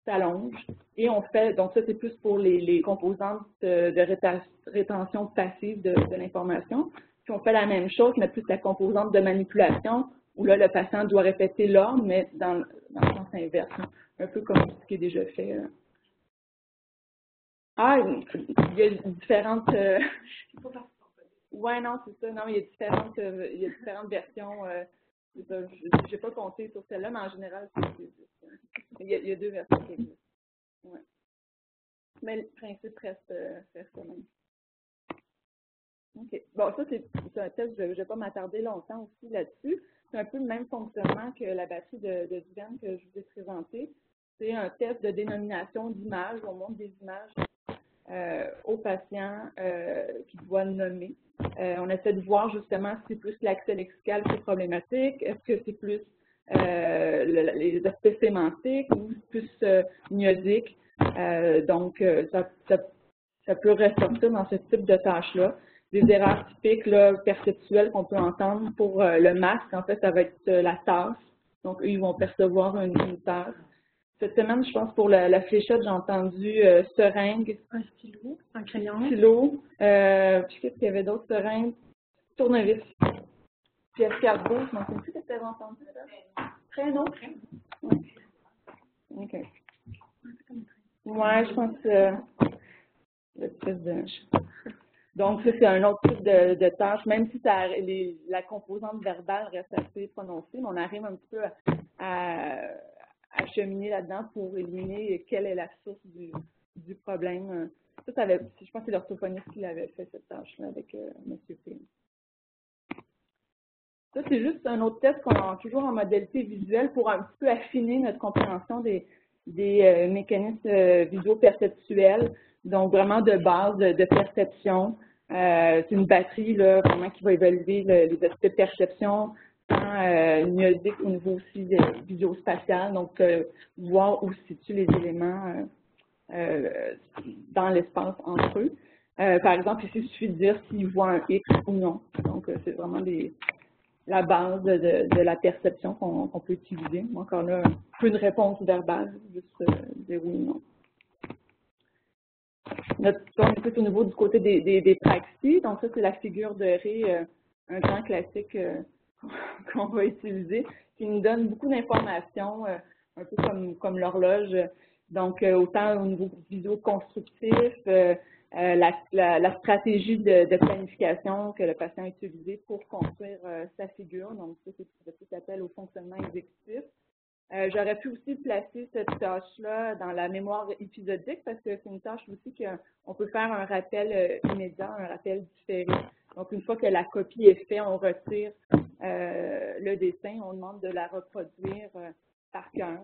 s'allonge. Et on fait, donc ça c'est plus pour les composantes de rétention passive de l'information. Puis on fait la même chose, mais plus la composante de manipulation, où là le patient doit répéter l'ordre, mais dans le sens inverse, hein, un peu comme ce qui est déjà fait. Il y a différentes. Ouais, non, c'est ça. Non, il y a différentes versions. Je n'ai pas compté sur celle-là, mais en général, il y a 2 versions qui existent. Ouais. Mais le principe reste le même. OK. Bon, ça, c'est un test, je ne vais pas m'attarder longtemps aussi là-dessus. C'est un peu le même fonctionnement que la batterie de Dugan que je vous ai présentée. C'est un test de dénomination d'images. On montre des images aux patients qui doivent nommer. On essaie de voir justement si c'est plus l'accès lexical qui est problématique, est-ce que c'est plus les aspects sémantiques ou plus mnésiques. Donc, ça peut ressortir dans ce type de tâches-là. Des erreurs typiques là, perceptuelles qu'on peut entendre pour le masque, en fait, ça va être la tasse. Donc, eux, ils vont percevoir une tasse. Cette semaine, je pense, pour la fléchette, j'ai entendu seringue. Un stylo, un crayon. Stylo. Puis qu'est-ce qu'il y avait d'autre? Seringue, tournevis. Puis escargot, je m'en souviens plus que tu avais entendu là. Traîneau. Ouais. OK. Ouais, je pense l'espèce de... Donc, ça, c'est un autre type de tâche, même si la composante verbale reste assez prononcée, mais on arrive un petit peu à cheminer là-dedans pour éliminer quelle est la source du problème. Je pense que c'est l'orthophoniste qui l'avait fait, cette tâche-là, avec M. P. Ça, c'est juste un autre test qu'on a toujours en modalité visuelle pour un petit peu affiner notre compréhension des mécanismes visuo-perceptuels. Donc, vraiment de base de perception. C'est une batterie là, vraiment qui va évaluer les aspects de perception, tant numérique au niveau aussi visuo-spatial, donc voir où se situent les éléments dans l'espace entre eux. Par exemple, ici, il suffit de dire s'il voit un X ou non. Donc, c'est vraiment la base de la perception qu'on peut utiliser. Encore là, un peu une réponse verbale, juste dire oui ou non. On est plus au niveau du côté des praxis. Donc, ça, c'est la figure de Ré, un grand classique qu'on va utiliser, qui nous donne beaucoup d'informations, un peu comme l'horloge. Donc, autant au niveau visuo-constructif, la stratégie de planification que le patient a utilisée pour construire sa figure. Donc, ça, c'est ce qui s'appelle au fonctionnement exécutif. J'aurais pu aussi placer cette tâche-là dans la mémoire épisodique parce que c'est une tâche aussi qu'on peut faire un rappel immédiat, un rappel différé. Donc, une fois que la copie est faite, on retire le dessin, on demande de la reproduire par cœur.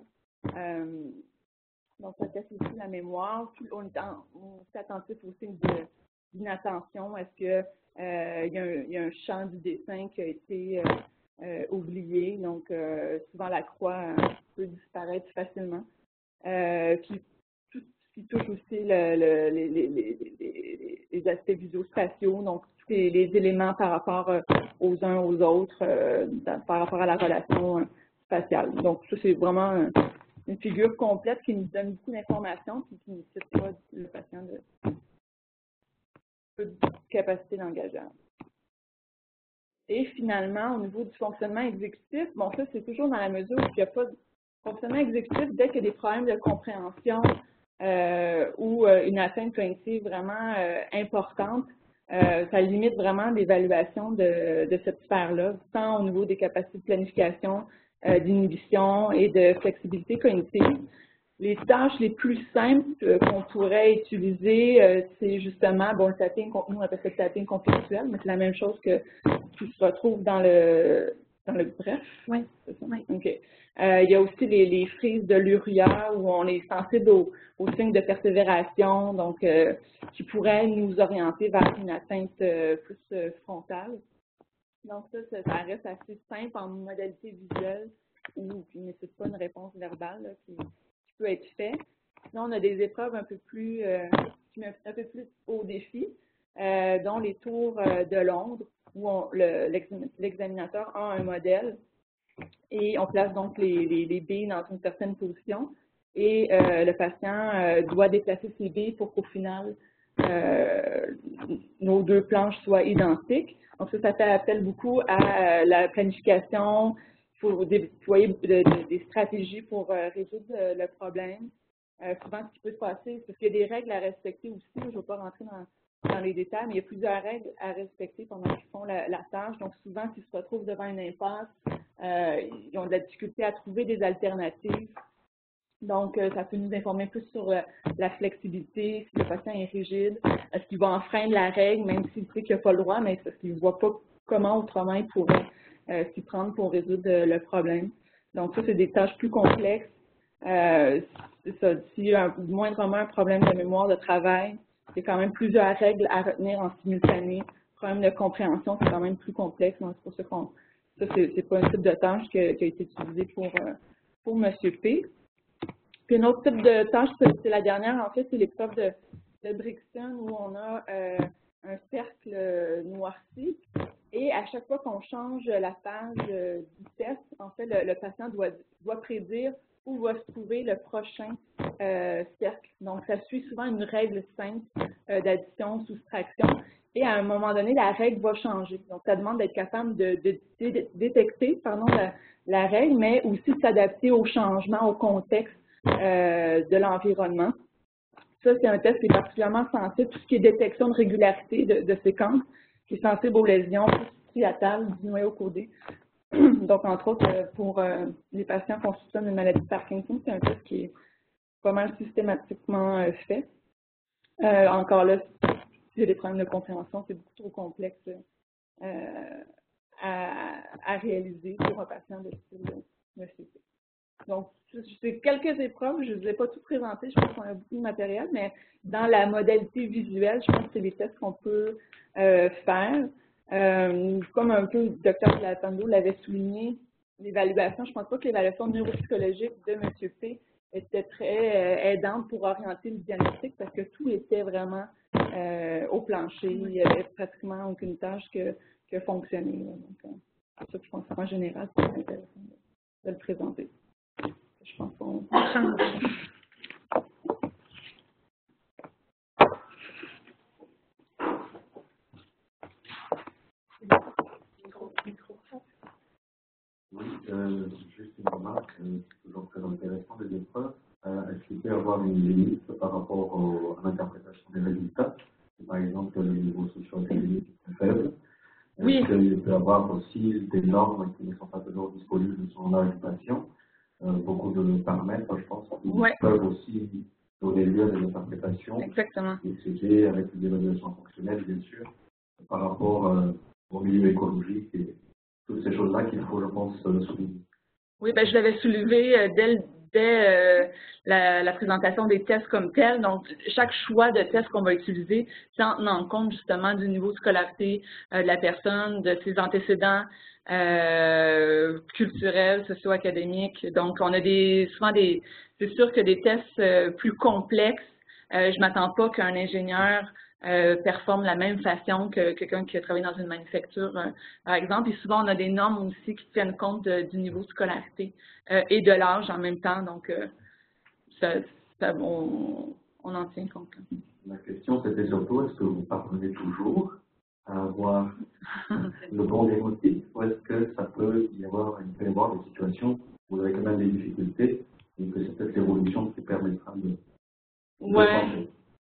Donc, ça teste aussi la mémoire. On est attentif aussi d'inattention. Est-ce qu'il y a un champ du dessin qui a été oublié? Donc, souvent, la croix peut disparaître facilement. Puis, tout ce qui touche aussi les aspects visuospatiaux, donc tous les éléments par rapport aux uns aux autres, par rapport à la relation spatiale. Donc, ça, c'est vraiment une figure complète qui nous donne beaucoup d'informations et qui ne nécessite pas le patient de capacité d'engagement. Et finalement, au niveau du fonctionnement exécutif, bon, ça, c'est toujours dans la mesure où il n'y a pas de fonctionnement exécutif dès qu'il y a des problèmes de compréhension ou une atteinte cognitive vraiment importante. Ça limite vraiment l'évaluation de cette sphère-là, tant au niveau des capacités de planification, d'inhibition et de flexibilité cognitive. Les tâches les plus simples qu'on pourrait utiliser, c'est justement, bon, le tapping, nous on appelle ça le tapping conceptuel, mais c'est la même chose que qui se retrouve dans le bref. Oui. C'est ça? Oui. OK. Il y a aussi les frises de Luria où on est sensible aux signes de persévération, donc qui pourraient nous orienter vers une atteinte plus frontale. Donc ça reste assez simple en modalité visuelle ou qui ne nécessite pas une réponse verbale là, qui peut être fait. Sinon, on a des épreuves un peu plus qui mettent un peu plus au défi, dont les tours de Londres, où l'examinateur a un modèle et on place donc les billes dans une certaine position et le patient doit déplacer ses billes pour qu'au final nos deux planches soient identiques. Donc ça fait appel beaucoup à la planification. Il faut déployer des stratégies pour résoudre le problème. Souvent, ce qui peut se passer, c'est qu'il y a des règles à respecter aussi. Je ne vais pas rentrer dans les détails, mais il y a plusieurs règles à respecter pendant qu'ils font la tâche. Donc, souvent, s'ils se retrouvent devant une impasse, ils ont de la difficulté à trouver des alternatives. Donc, ça peut nous informer plus sur la flexibilité, si le patient est rigide, est-ce qu'il va enfreindre la règle, même s'il sait qu'il n'a pas le droit, mais parce qu'il ne voit pas comment autrement il pourrait s'y prendre pour résoudre le problème. Donc, ça, c'est des tâches plus complexes. S'il y a moindrement un problème de mémoire de travail, il y a quand même plusieurs règles à retenir en simultané. Le problème de compréhension, c'est quand même plus complexe. Donc, c'est pour ça qu'on c'est pas un type de tâche qui a été utilisé pour M. P. Puis un autre type de tâche, c'est la dernière, en fait, c'est l'épreuve de Brixton où on a un cercle noirci. Et à chaque fois qu'on change la page du test, en fait, le patient doit prédire où va se trouver le prochain cercle. Donc, ça suit souvent une règle simple d'addition, soustraction. Et à un moment donné, la règle va changer. Donc, ça demande d'être capable de détecter la règle, mais aussi de s'adapter au changement, au contexte de l'environnement. Ça, c'est un test qui est particulièrement sensible, tout ce qui est détection de régularité de séquence, qui est sensible aux lésions striatales du noyau caudé. Donc, entre autres, pour les patients qu'on soupçonne une maladie de Parkinson, c'est un test qui est pas mal systématiquement fait. Encore là, s'il y a des problèmes de compréhension, c'est beaucoup trop complexe à réaliser pour un patient de style MCP. Donc, c'est quelques épreuves, je ne vous ai pas tout présenté, je pense qu'on a beaucoup de matériel, mais dans la modalité visuelle, je pense que c'est des tests qu'on peut faire. Comme un peu le Dr. Latando l'avait souligné, l'évaluation, je ne pense pas que l'évaluation neuropsychologique de M. P était très aidante pour orienter le diagnostic parce que tout était vraiment au plancher, il n'y avait pratiquement aucune tâche que fonctionnait. Donc, c'est ça que je pense qu'en général, c'est intéressant de le présenter. Je pense qu'on change. Oui, juste une remarque, c'est toujours très intéressant les épreuves. Est-ce qu'il peut y avoir une limite par rapport à l'interprétation des résultats? Par exemple, le niveau socio-académique est très faible. Oui. Est-ce qu'il peut y avoir aussi des normes qui ne sont pas toujours disponibles selon l'âge du patient? Beaucoup de paramètres, je pense, qui peuvent aussi donner lieu à des interprétations. Exactement. Et c'était avec des évaluations fonctionnelles, bien sûr, par rapport au milieu écologique et toutes ces choses-là qu'il faut, je pense, souligner. Oui, ben, je l'avais soulevé dès la présentation des tests comme tels. Donc, chaque choix de test qu'on va utiliser tient en compte justement du niveau de scolarité de la personne, de ses antécédents culturels, socio-académiques. Donc, on a c'est sûr que des tests plus complexes, je ne m'attends pas qu'un ingénieur performe de la même façon que quelqu'un qui a travaillé dans une manufacture, par exemple. Et souvent, on a des normes aussi qui tiennent compte du niveau de scolarité et de l'âge en même temps. Donc, on en tient compte. La question, c'était surtout, est-ce que vous parvenez toujours à avoir le bon diagnostic ou est-ce que il peut y avoir des situations où vous avez quand même des difficultés et que c'est peut-être l'évolution qui permettra de changer?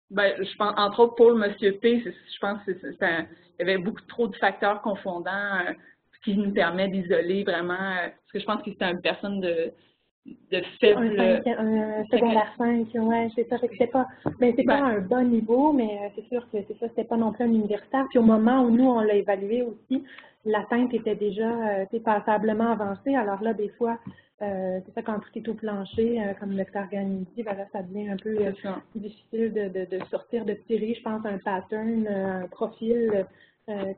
Ben, je pense, entre autres, pour le Monsieur P, je pense qu'il y avait beaucoup trop de facteurs confondants, ce qui nous permet d'isoler vraiment, parce que je pense que c'était une personne de faible... Un secondaire 5, ouais, c'est ça. C'était pas, c'est pas un bon niveau, mais c'est sûr que c'est ça, c'était pas non plus un universitaire. Puis au moment où nous, on l'a évalué aussi, l'atteinte était déjà passablement avancée. Alors là, des fois, c'est ça, quand tout est au plancher, comme le docteur Gagné dit, ben là, ça devient un peu difficile de sortir, de tirer, je pense, un pattern, un profil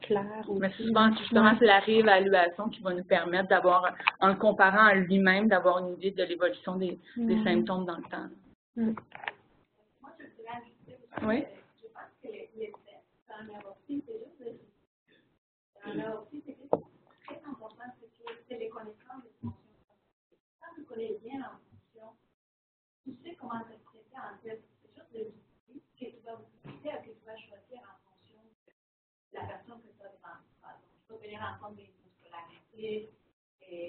clair. Mais souvent, justement, c'est la réévaluation qui va nous permettre d'avoir, en le comparant à lui-même, d'avoir une idée de l'évolution des symptômes dans le temps. Moi, je voudrais ajouter aussi, oui? Je pense que les tests dans la neurologie, c'est juste dans la neurologie, c'est très important, c'est les connaissances des fonctions. Quand tu connais bien la fonction, tu sais comment interpréter en test. C'est juste des outils que tu vas utiliser et que tu vas choisir en fonction de la personne que tu as devant toi. Donc, il faut tenir en compte des scolarités,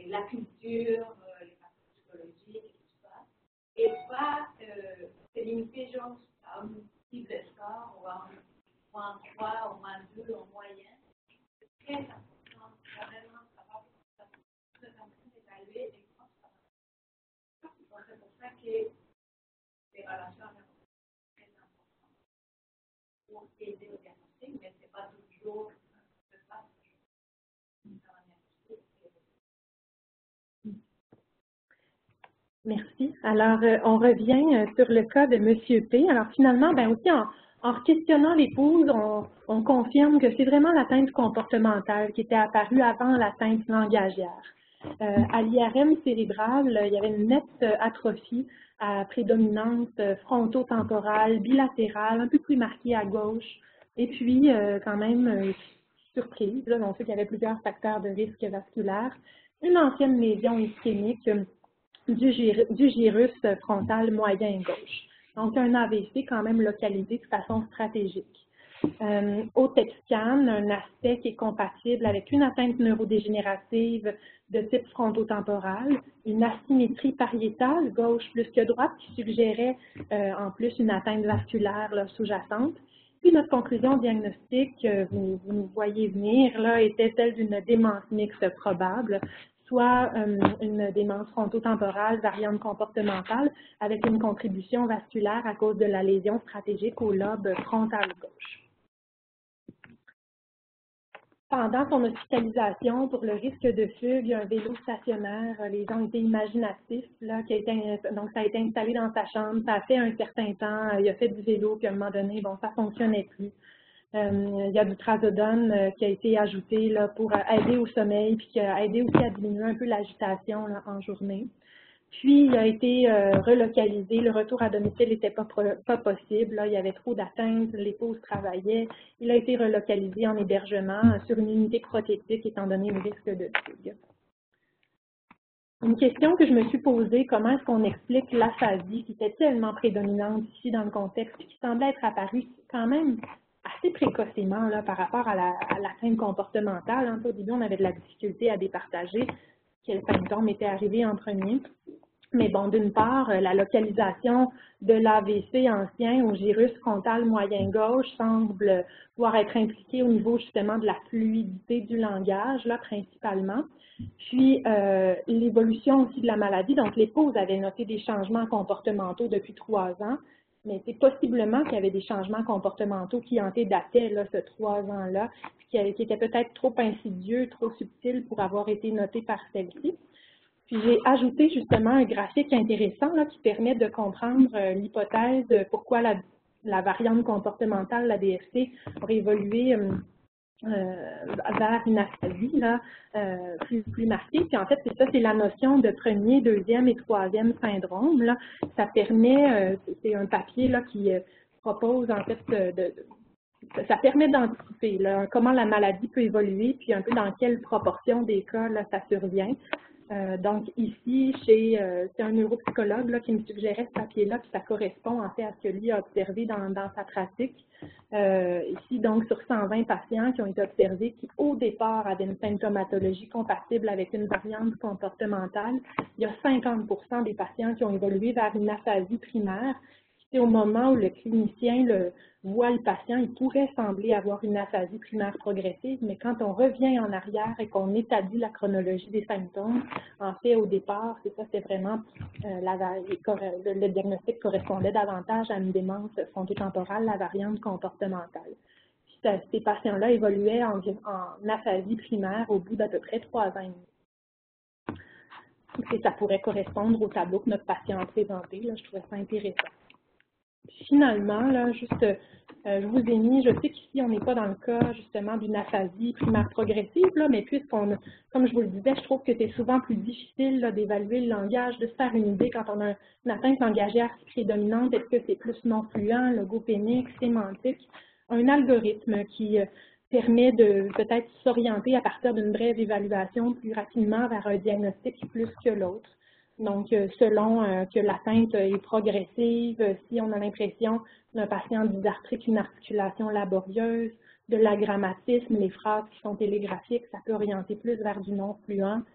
la culture, les facteurs psychologiques et tout ça. Et pas se limiter juste à un type de score ou à un 3, ou un 2 en moyenne. C'est très important de vraiment savoir de d'évaluer les conseils. Donc, c'est pour ça que les relations sont très importantes pour aider au diagnostic, mais ce n'est pas toujours Merci. Alors, on revient sur le cas de M. P. Alors, finalement, aussi, en questionnant l'épouse, on confirme que c'est vraiment l'atteinte comportementale qui était apparue avant l'atteinte langagière. À l'IRM cérébral, il y avait une nette atrophie à prédominance frontotemporale, bilatérale, un peu plus marquée à gauche, et puis quand même surprise. Là, on sait qu'il y avait plusieurs facteurs de risque vasculaire, une ancienne lésion ischémique du gyrus frontal moyen gauche. Donc, un AVC quand même localisé de façon stratégique. Au TET scan, un aspect qui est compatible avec une atteinte neurodégénérative de type frontotemporal, une asymétrie pariétale gauche plus que droite qui suggérait en plus une atteinte vasculaire sous-jacente. Puis notre conclusion diagnostique, vous nous voyez venir, là, était celle d'une démence mixte probable, soit une démence frontotemporale, variante comportementale, avec une contribution vasculaire à cause de la lésion stratégique au lobe frontal gauche. Pendant son hospitalisation, pour le risque de fugue, il y a un vélo stationnaire. Les gens étaient imaginatifs, là, donc ça a été installé dans sa chambre. Ça a fait un certain temps. Il a fait du vélo, puis à un moment donné, bon, ça fonctionnait plus. Il y a du trazodone qui a été ajouté là, pour aider au sommeil, puis qui a aidé aussi à diminuer un peu l'agitation en journée. Puis, il a été relocalisé. Le retour à domicile n'était pas possible. Là, il y avait trop d'atteintes, l'épouse travaillait. Il a été relocalisé en hébergement sur une unité prothétique étant donné le risque de fugue. Une question que je me suis posée, comment est-ce qu'on explique l'aphasie qui était tellement prédominante ici dans le contexte et qui semblait être apparue quand même assez précocement là, par rapport à l'atteinte comportementale. Hein. Au début, on avait de la difficulté à départager quels symptômes étaient arrivés en premier. Mais bon, d'une part, la localisation de l'AVC ancien au gyrus frontal moyen-gauche semble pouvoir être impliquée au niveau justement de la fluidité du langage, là, principalement. Puis, l'évolution aussi de la maladie. Donc, l'épouse avait noté des changements comportementaux depuis 3 ans, mais c'est possiblement qu'il y avait des changements comportementaux qui antedataient là, ce 3 ans-là, qui étaient peut-être trop insidieux, trop subtils pour avoir été notés par celle-ci. Puis j'ai ajouté justement un graphique intéressant là, qui permet de comprendre l'hypothèse de pourquoi la variante comportementale, la DFC, aurait évolué vers une aphasie là, plus marquée. Puis en fait, c'est ça, c'est la notion de premier, deuxième et troisième syndrome. Là. Ça permet, c'est un papier là, qui propose en fait ça permet d'anticiper comment la maladie peut évoluer, puis un peu dans quelle proportion des cas là, ça survient. Donc ici, c'est un neuropsychologue là, qui me suggérait ce papier-là, puis ça correspond en fait à ce que lui a observé dans sa pratique. Ici, donc, sur 120 patients qui ont été observés, qui au départ avaient une symptomatologie compatible avec une variante comportementale, il y a 50% des patients qui ont évolué vers une aphasie primaire. C'est au moment où le clinicien voit le patient, il pourrait sembler avoir une aphasie primaire progressive, mais quand on revient en arrière et qu'on établit la chronologie des symptômes, en fait, au départ, c'est ça, c'est vraiment le diagnostic correspondait davantage à une démence frontotemporale, la variante comportementale. Puis, ces patients-là évoluaient en aphasie primaire au bout d'à peu près 3 ans et demi. Et ça pourrait correspondre au tableau que notre patient a présenté. Là, je trouvais ça intéressant. Finalement, là, juste, je vous ai mis, je sais qu'ici, on n'est pas dans le cas, justement, d'une aphasie primaire progressive, là, mais puisqu'on, comme je vous le disais, je trouve que c'est souvent plus difficile d'évaluer le langage, de se faire une idée quand on a une atteinte langagière prédominante, est-ce que c'est plus non-fluent, logopénique, sémantique, un algorithme qui permet de peut-être s'orienter à partir d'une brève évaluation plus rapidement vers un diagnostic plus que l'autre. Donc, selon que l'atteinte est progressive, si on a l'impression d'un patient dysarthrique, une articulation laborieuse, de l'agrammatisme, les phrases qui sont télégraphiques, ça peut orienter plus vers du non-fluent.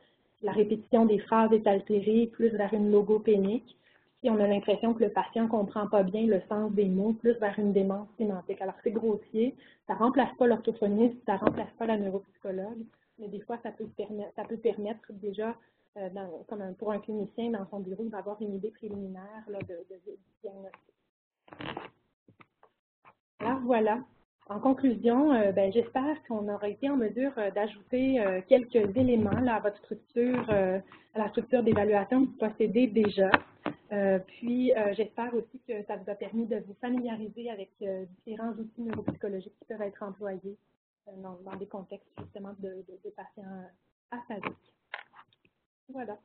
La répétition des phrases est altérée, plus vers une logopénique. Si on a l'impression que le patient ne comprend pas bien le sens des mots, plus vers une démence sémantique. Alors, c'est grossier, ça ne remplace pas l'orthophoniste, ça ne remplace pas la neuropsychologue, mais des fois, ça peut permettre déjà pour un clinicien dans son bureau, d'avoir une idée préliminaire là, de diagnostic. Alors voilà. En conclusion, j'espère qu'on aura été en mesure d'ajouter quelques éléments là, à votre structure, à la structure d'évaluation que vous possédez déjà. Puis, j'espère aussi que ça vous a permis de vous familiariser avec différents outils neuropsychologiques qui peuvent être employés dans des contextes justement de patients aphasiques. Voilà.